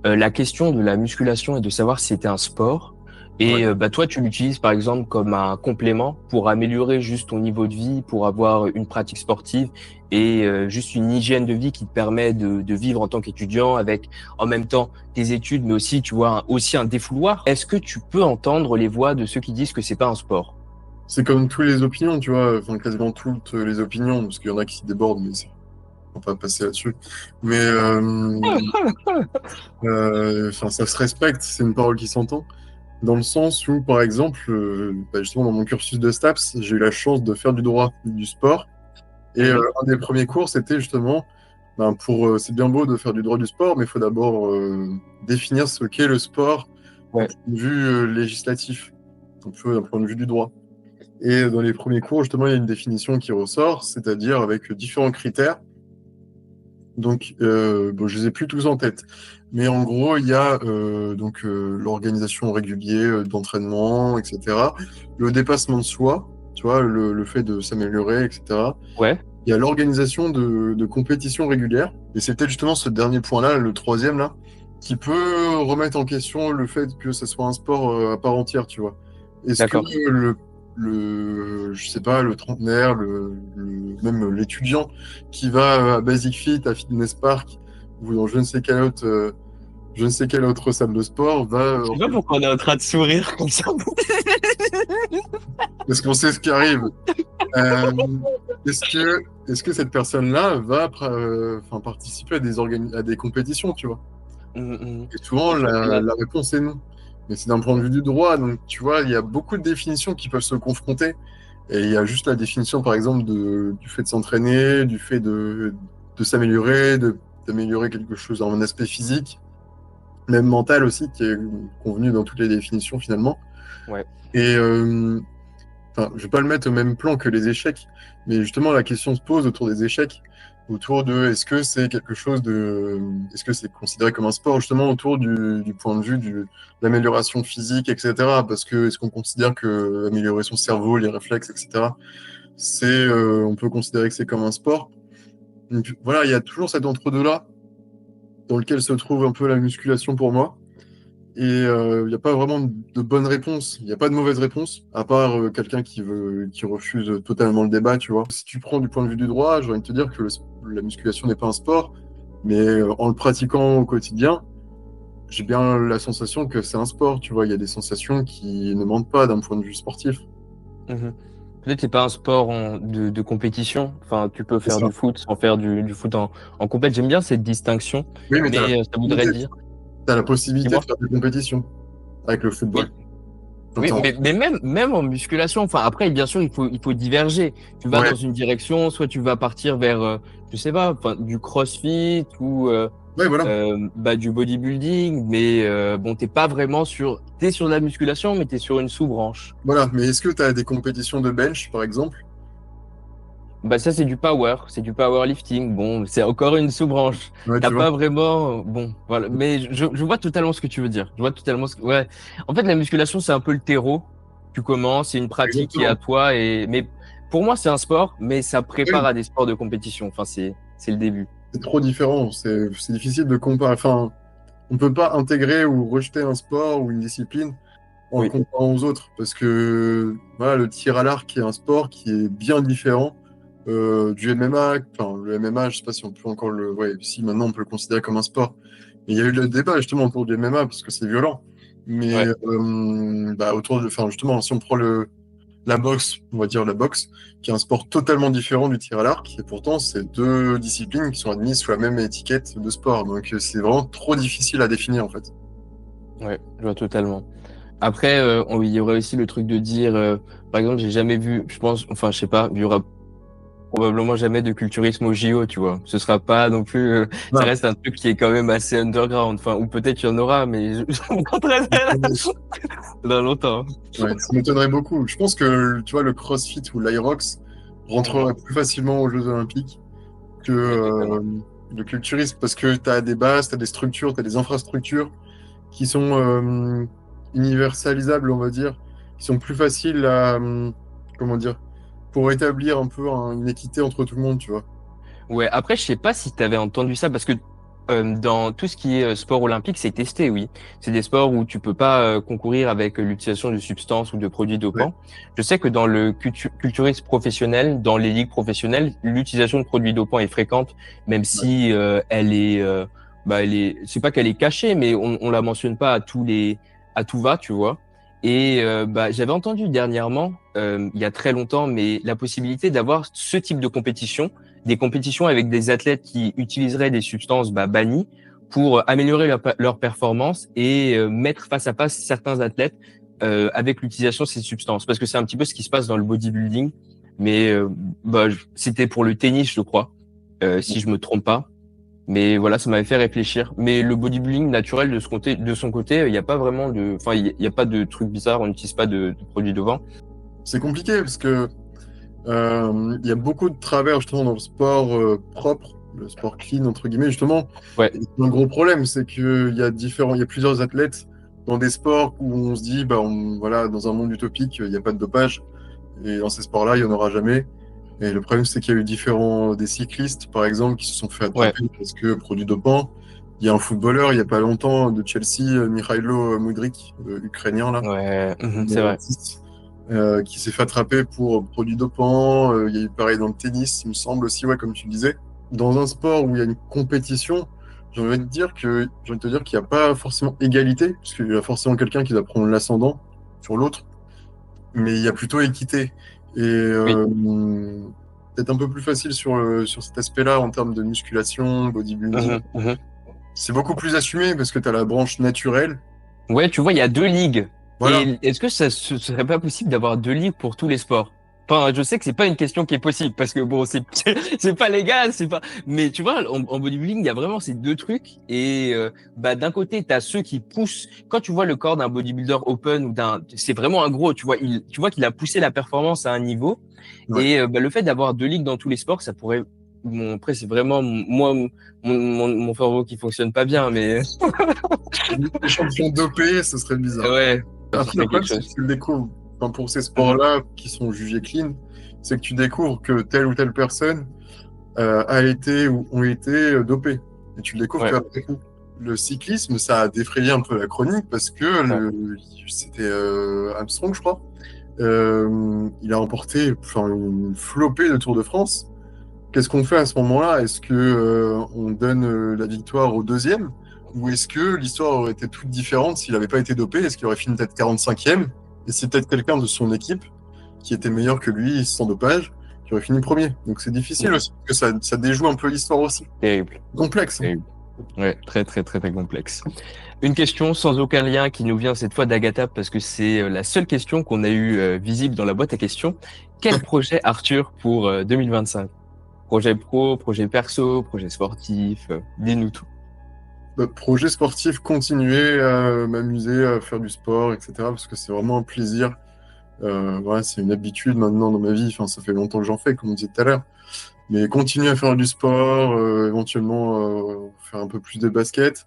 la question de la musculation et de savoir si c'était un sport. Ouais. Et toi, tu l'utilises par exemple comme un complément pour améliorer juste ton niveau de vie, pour avoir une pratique sportive et juste une hygiène de vie qui te permet de vivre en tant qu'étudiant avec en même temps tes études, mais aussi, tu vois, aussi un défouloir. Est-ce que tu peux entendre les voix de ceux qui disent que c'est pas un sport? C'est comme toutes les opinions, tu vois, enfin quasiment toutes les opinions, parce qu'il y en a qui débordent, mais on va pas passer là-dessus. Mais enfin, ça se respecte, c'est une parole qui s'entend. Dans le sens où, par exemple, justement, dans mon cursus de STAPS, j'ai eu la chance de faire du droit, du sport. Et Mhm. un des premiers cours, c'était justement, c'est bien beau de faire du droit du sport, mais il faut d'abord définir ce qu'est le sport d'un Ouais. point de vue législatif, un peu d'un point de vue du droit. Et dans les premiers cours, justement, il y a une définition qui ressort, c'est-à-dire avec différents critères. Donc, bon, je les ai plus tous en tête. Mais en gros, il y a l'organisation régulière d'entraînement, etc. Le dépassement de soi, tu vois, le fait de s'améliorer, etc. Ouais. Il y a l'organisation de compétitions régulières. Et c'est peut-être justement ce dernier point-là, le troisième là, qui peut remettre en question le fait que ce soit un sport à part entière, tu vois. Est-ce que D'accord. je sais pas, le trentenaire, même l'étudiant qui va à Basic Fit, à Fitness Park, ou dans je ne sais quelle autre salle de sport, va, Je sais pas pourquoi on est en train de sourire comme ça. parce qu'on sait ce qui arrive. Euh, est-ce que cette personne-là va participer à à des compétitions, tu vois? Mhm. Et souvent, Je vois bien. la réponse est non. Mais c'est d'un point de vue du droit, donc tu vois, il y a beaucoup de définitions qui peuvent se confronter. Et il y a juste la définition, par exemple, du fait de s'entraîner, du fait de s'améliorer, d'améliorer quelque chose en un aspect physique, même mental aussi, qui est convenu dans toutes les définitions finalement. Ouais. Et enfin, je vais pas le mettre au même plan que les échecs, mais justement la question se pose autour des échecs, autour de est-ce que c'est quelque chose de, est-ce que c'est considéré comme un sport, justement autour du point de vue de l'amélioration physique, etc. Parce que est-ce qu'on considère que améliorer son cerveau, les réflexes, etc. On peut considérer que c'est comme un sport. Donc voilà, il y a toujours cet entre-deux là dans lequel se trouve un peu la musculation pour moi. Et il n'y a pas vraiment de bonne réponse, il n'y a pas de mauvaise réponse, à part quelqu'un qui refuse totalement le débat, tu vois. Si tu prends du point de vue du droit, j'ai envie de te dire que la musculation n'est pas un sport, mais en le pratiquant au quotidien, j'ai bien la sensation que c'est un sport, tu vois. Il y a des sensations qui ne mentent pas d'un point de vue sportif. Mhm. Peut-être c'est pas un sport de compétition. Enfin, tu peux C'est faire ça. du foot sans faire du foot en compète. J'aime bien cette distinction, Oui, mais mais ça voudrait dire, t'as la possibilité de dis-moi. faire des compétitions avec le football. Oui, oui, J'entends. mais même en musculation. Enfin, après, bien sûr, il faut diverger. Tu vas Ouais, dans une direction, soit tu vas partir vers, je sais pas, enfin, du CrossFit ou ouais, voilà. bah, du bodybuilding, mais bon, t'es sur de la musculation, mais t'es sur une sous-branche. Voilà. Mais est-ce que tu as des compétitions de bench, par exemple? Bah ça c'est du powerlifting. Bon, c'est encore une sous-branche. Ouais, T'as tu vois. pas vraiment, bon, voilà. Mais je vois totalement ce que tu veux dire. Je vois totalement ouais. En fait, la musculation c'est un peu le terreau. Tu commences, c'est une pratique qui est à Exactement. toi mais pour moi c'est un sport, mais ça prépare Oui, à des sports de compétition. Enfin c'est le début. c'est trop différent. C'est difficile de comparer. Enfin, on peut pas intégrer ou rejeter un sport ou une discipline en le Oui. comparant aux autres parce que voilà, le tir à l'arc est un sport qui est bien différent du MMA. Enfin, le MMA, je sais pas si on peut encore le. Ouais, si maintenant on peut le considérer comme un sport. Mais il y a eu le débat justement autour du MMA parce que c'est violent. Mais Ouais. bah, enfin, justement, si on prend la boxe, on va dire la boxe, qui est un sport totalement différent du tir à l'arc, et pourtant c'est deux disciplines qui sont admises sous la même étiquette de sport. Donc c'est vraiment trop difficile à définir en fait. Ouais. Je vois totalement. Après, il y aurait aussi le truc de dire, par exemple, j'ai jamais vu, je pense, enfin, je sais pas, il y aura probablement jamais de culturisme au JO, tu vois. Ce sera pas non plus, ça Voilà. reste un truc qui est quand même assez underground. Enfin, ou peut-être il y en aura, mais je me compterai dans longtemps. Ouais, ça m'étonnerait beaucoup. Je pense que tu vois, le CrossFit ou l'Aerox Mhm. rentrerait plus facilement aux Jeux Olympiques que Oui, totalement. le culturisme parce que tu as des bases, tu as des structures, tu as des infrastructures qui sont universalisables, on va dire, qui sont plus faciles à, comment dire, pour établir un peu une équité entre tout le monde, tu vois. Ouais, après, je sais pas si tu avais entendu ça, parce que dans tout ce qui est sport olympique, c'est testé, oui. C'est des sports où tu peux pas concourir avec l'utilisation de substances ou de produits Ouais, dopants. Je sais que dans le culturisme professionnel, dans les ligues professionnelles, l'utilisation de produits dopants est fréquente, même ouais. si c'est pas qu'elle est cachée, mais on la mentionne pas à tout va, tu vois. Et bah, j'avais entendu dernièrement, il y a très longtemps, mais la possibilité d'avoir ce type de compétition, des compétitions avec des athlètes qui utiliseraient des substances bannies pour améliorer leur performance et mettre face à face certains athlètes avec l'utilisation de ces substances. Parce que c'est un petit peu ce qui se passe dans le bodybuilding, mais c'était pour le tennis, je crois, si je me trompe pas. Mais voilà, ça m'avait fait réfléchir. Mais le bodybuilding naturel de son côté, il n'y a pas vraiment enfin, il y a pas de trucs bizarres. On n'utilise pas de produits de vent. C'est compliqué parce que il y a beaucoup de travers justement dans le sport propre, le sport clean entre guillemets justement. Ouais, Et un gros problème, c'est il y a plusieurs athlètes dans des sports où on se dit, bah, voilà, dans un monde utopique, il n'y a pas de dopage. Et dans ces sports-là, il n'y en aura jamais. Et le problème, c'est qu'il y a eu des cyclistes, par exemple, qui se sont fait ouais, attraper parce que produit dopant. Il y a un footballeur, il n'y a pas longtemps, de Chelsea, Mikhailo Mudryk, ukrainien, là, ouais, c'est numéro vrai. 10, qui s'est fait attraper pour produit dopant. Il y a eu pareil dans le tennis, il me semble aussi, ouais, comme tu disais. Dans un sport où il y a une compétition, j'ai envie de te dire qu'il n'y a pas forcément égalité, parce qu'il y a forcément quelqu'un qui va prendre l'ascendant sur l'autre, mais il y a plutôt équité. Et Oui. peut-être un peu plus facile sur cet aspect-là en termes de musculation, bodybuilding. Mhm, mhm. C'est beaucoup plus assumé parce que tu as la branche naturelle. Ouais, tu vois, il y a deux ligues. Voilà. Et est-ce que ce serait pas possible d'avoir deux ligues pour tous les sports? Enfin, je sais que c'est pas une question qui est possible parce que bon, c'est pas légal, c'est pas. Mais tu vois, en bodybuilding, il y a vraiment ces deux trucs. Et bah d'un côté, t'as ceux qui poussent. Quand tu vois le corps d'un bodybuilder open ou c'est vraiment un gros. Tu vois qu'il a poussé la performance à un niveau. Ouais. Et bah, le fait d'avoir deux ligues dans tous les sports, ça pourrait. Bon, après, c'est vraiment moi mon cerveau qui fonctionne pas bien, mais Les champions dopés, ce serait bizarre. ouais, ce Après, le serait quelque problème, c'est que chose. tu le découvres. Enfin, pour ces Mhm. sports-là qui sont jugés clean, c'est que tu découvres que telle ou telle personne a été ou ont été dopés. Et tu le découvres Ouais, qu'après coup. Le cyclisme, ça a défrayé un peu la chronique parce que ça. c'était Armstrong, je crois. Il a remporté une flopée de Tour de France. Qu'est-ce qu'on fait à ce moment-là? Est-ce que on donne la victoire au deuxième? Ou est-ce que l'histoire aurait été toute différente s'il n'avait pas été dopé? Est-ce qu'il aurait fini peut-être 45e? Et c'est peut-être quelqu'un de son équipe qui était meilleur que lui sans dopage qui aurait fini premier. Donc c'est difficile Mhm. aussi, parce que ça déjoue un peu l'histoire aussi. Terrible. Complexe, hein. Terrible. Ouais, très, très, très, très complexe. Une question sans aucun lien qui nous vient cette fois d'Agatha parce que c'est la seule question qu'on a eue visible dans la boîte à questions. Quel projet, Arthur, pour 2025? Projet pro, projet perso, projet sportif, dis-nous tout. Projet sportif, continuer à m'amuser, à faire du sport, etc. Parce que c'est vraiment un plaisir. Ouais, c'est une habitude maintenant dans ma vie. Enfin, ça fait longtemps que j'en fais, comme on disait tout à l'heure. Mais continuer à faire du sport, éventuellement faire un peu plus de basket,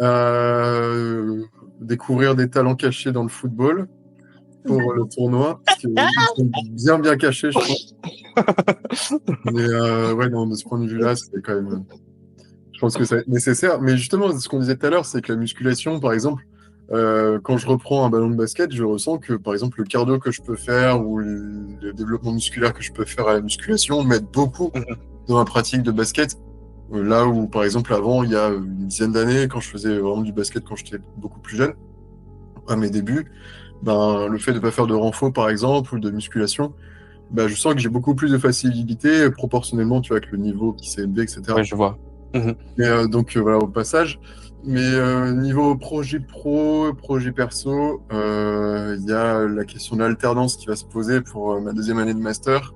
euh, découvrir des talents cachés dans le football pour le tournoi, parce qu'ils sont bien cachés, je pense. Mais ouais, non, de ce point de vue-là, c'est quand même, je pense que ça va être nécessaire. Mais justement, ce qu'on disait tout à l'heure, c'est que la musculation, par exemple, quand je reprends un ballon de basket, je ressens que, par exemple, le cardio que je peux faire ou le développement musculaire que je peux faire à la musculation m'aide beaucoup dans ma pratique de basket. Là où, par exemple, avant, il y a une dizaine d'années, quand je faisais vraiment du basket quand j'étais beaucoup plus jeune, à mes débuts, ben, le fait de ne pas faire de renfort, par exemple, ou de musculation, ben, je sens que j'ai beaucoup plus de facilité proportionnellement, tu vois, avec le niveau qui s'est élevé, Ouais, etc. je vois. Mhm. Mais, donc, voilà, au passage. Mais niveau projet pro, projet perso, il y a la question de l'alternance qui va se poser pour ma deuxième année de master.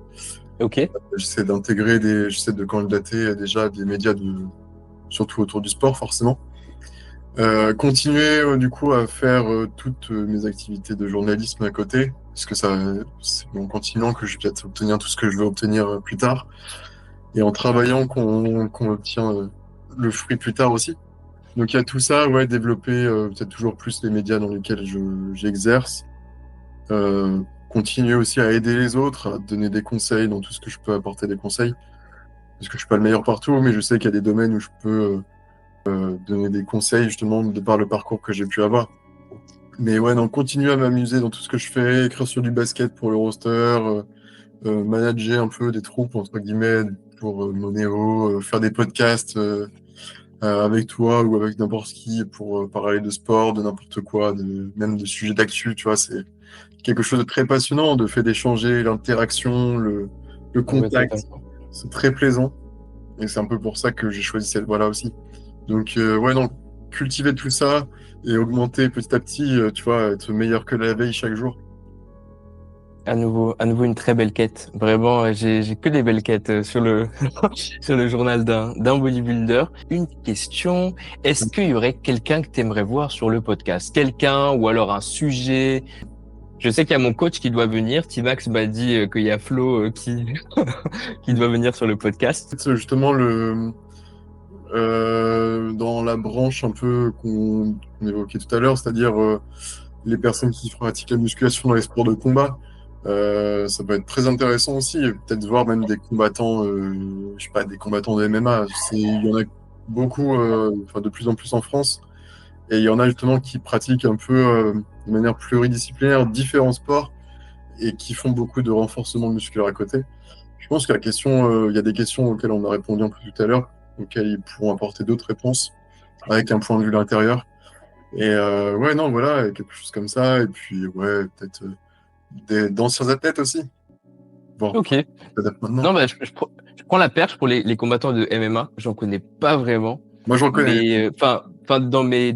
Ok. J'essaie de candidater déjà à des médias surtout autour du sport, forcément. Continuer du coup à faire toutes mes activités de journalisme à côté, parce que c'est en continuant que je vais peut-être obtenir tout ce que je veux obtenir plus tard, et en travaillant qu'on obtient le fruit plus tard aussi. Donc il y a tout ça, ouais, développer peut-être toujours plus les médias dans lesquels j'exerce, continuer aussi à aider les autres, à donner des conseils dans tout ce que je peux apporter des conseils, parce que je suis pas le meilleur partout, mais je sais qu'il y a des domaines où je peux donner des conseils justement de par le parcours que j'ai pu avoir. Mais ouais, non, continuer à m'amuser dans tout ce que je fais, écrire sur du basket pour le roster, manager un peu des troupes, entre guillemets, pour Monéo, faire des podcasts avec toi ou avec n'importe qui pour parler de sport, de n'importe quoi, même de sujets d'actu, tu vois, c'est quelque chose de très passionnant, de fait d'échanger, l'interaction, le Ouais, contact, totalement. c'est très plaisant. Et c'est un peu pour ça que j'ai choisi cette voie-là aussi. Donc, ouais, donc, cultiver tout ça et augmenter petit à petit, tu vois, être meilleur que la veille chaque jour. À nouveau une très belle quête. Vraiment, j'ai que des belles quêtes sur le sur le journal d'un bodybuilder. Une question, est-ce qu'il y aurait quelqu'un que tu aimerais voir sur le podcast? Quelqu'un ou alors un sujet? Je sais qu'il y a mon coach qui doit venir. T-Max m'a dit qu'il y a Flo qui qui doit venir sur le podcast. C'est justement, dans la branche un peu qu'on évoquait tout à l'heure, c'est-à-dire les personnes qui pratiquent la musculation dans les sports de combat, ça peut être très intéressant aussi. Et peut-être voir même des combattants, je sais pas, des combattants de MMA. Il y en a beaucoup, enfin de plus en plus en France. Et il y en a justement qui pratiquent un peu de manière pluridisciplinaire différents sports et qui font beaucoup de renforcement musculaire à côté. Je pense que il y a des questions auxquelles on a répondu un peu tout à l'heure, auxquelles ils pourront apporter d'autres réponses avec un point de vue intérieur. Et ouais, non, voilà, quelque chose comme ça. Et puis, ouais, peut-être d'anciens athlètes aussi, voir Ok. peut-être maintenant. Non, bah, je prends la perche pour les combattants de MMA. J'en connais pas vraiment. Moi, j'en connais. Mais enfin, enfin dans mes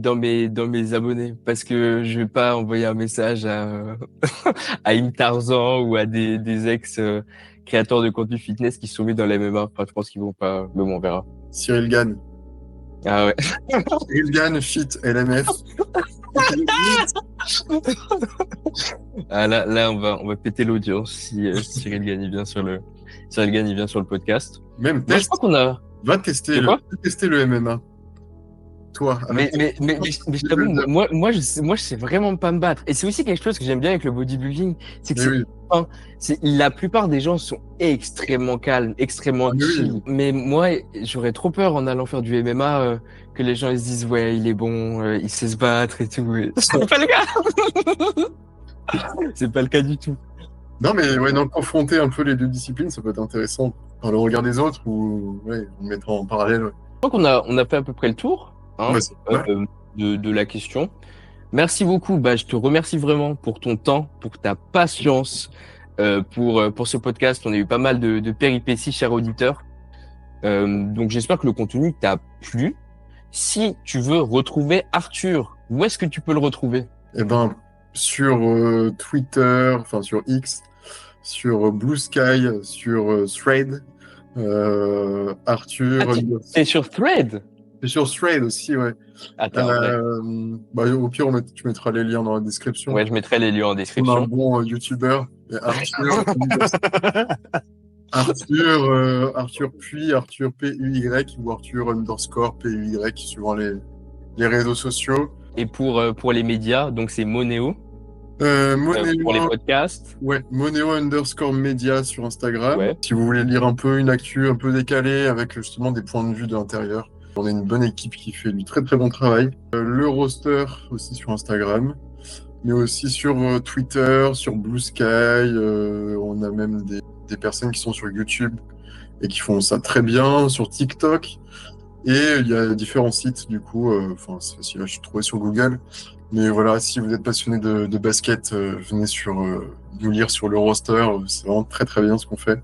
abonnés, parce que je vais pas envoyer un message à Im Tarzan ou à des ex créateurs de contenu fitness qui sont mis dans la MMA. Enfin, je pense qu'ils vont pas, mais bon, on verra. Cyril Gann. Ah ouais. Cyril Gann, fit LMF. Ah là on va péter l'audience si Cyril gagne bien sur le podcast. Même Moi, je test. crois qu'on a. Va tester De quoi? le MMA. Toi, Mais, avec mais, mais, mais, mais je t'avoue, moi, je sais vraiment pas me battre. Et c'est aussi quelque chose que j'aime bien avec le bodybuilding, c'est que Mais oui. la plupart des gens sont extrêmement calmes, extrêmement Ah, mais oui. chill. Mais moi, j'aurais trop peur en allant faire du MMA que les gens ils se disent ouais, il est bon, il sait se battre et tout. Et c'est pas le cas. C'est pas le cas du tout. Non, mais ouais, donc confronter un peu les deux disciplines, ça peut être intéressant. Par le regard des autres ou ouais, en mettant en parallèle. Ouais. Je crois qu'on a fait à peu près le tour Ouais, c'est vrai. de la question. Merci beaucoup. Bah, je te remercie vraiment pour ton temps, pour ta patience, pour ce podcast. On a eu pas mal de péripéties, cher auditeur. Donc, j'espère que le contenu t'a plu. Si tu veux retrouver Arthur, où est-ce que tu peux le retrouver? Eh ben, sur Twitter, enfin sur X, sur Blue Sky, sur Thread, Arthur. C'est sur Thread? Et sur Thread aussi, ouais. Attends, ouais. Bah, au pire, tu mettras les liens dans la description. Ouais, je mettrai les liens en On a un description. bon YouTuber. Et Arthur puis Arthur PUY ou Arthur _ PUY suivant les réseaux sociaux. Et pour les médias, donc c'est Monéo. Pour les podcasts. Ouais, Monéo _ média sur Instagram. Ouais. Si vous voulez lire un peu une actu un peu décalée avec justement des points de vue de l'intérieur. On a une bonne équipe qui fait du très très bon travail. Le roster aussi sur Instagram, mais aussi sur Twitter, sur Blue Sky. On a même des personnes qui sont sur YouTube et qui font ça très bien, sur TikTok. Et il y a différents sites, du coup, enfin, c'est facile à trouver sur Google. Mais voilà, si vous êtes passionné de basket, venez nous lire sur le roster. C'est vraiment très très bien ce qu'on fait.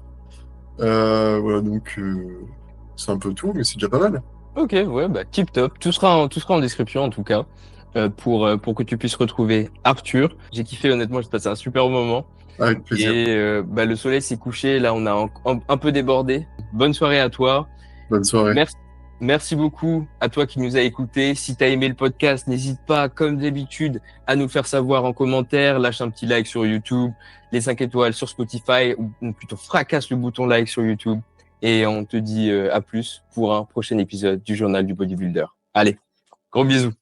Voilà, donc c'est un peu tout, mais c'est déjà pas mal. Ok, ouais, bah tip top. Tout sera en description en tout cas pour que tu puisses retrouver Arthur. J'ai kiffé honnêtement, j'ai passé un super moment. Avec plaisir. Et bah le soleil s'est couché, là on a un peu débordé. Bonne soirée à toi. Bonne soirée. Merci beaucoup à toi qui nous a écoutés. Si tu as aimé le podcast, n'hésite pas, comme d'habitude, à nous le faire savoir en commentaire. Lâche un petit like sur YouTube, les 5 étoiles sur Spotify, ou plutôt fracasse le bouton like sur YouTube. Et on te dit à plus pour un prochain épisode du Journal du Bodybuilder. Allez, gros bisous.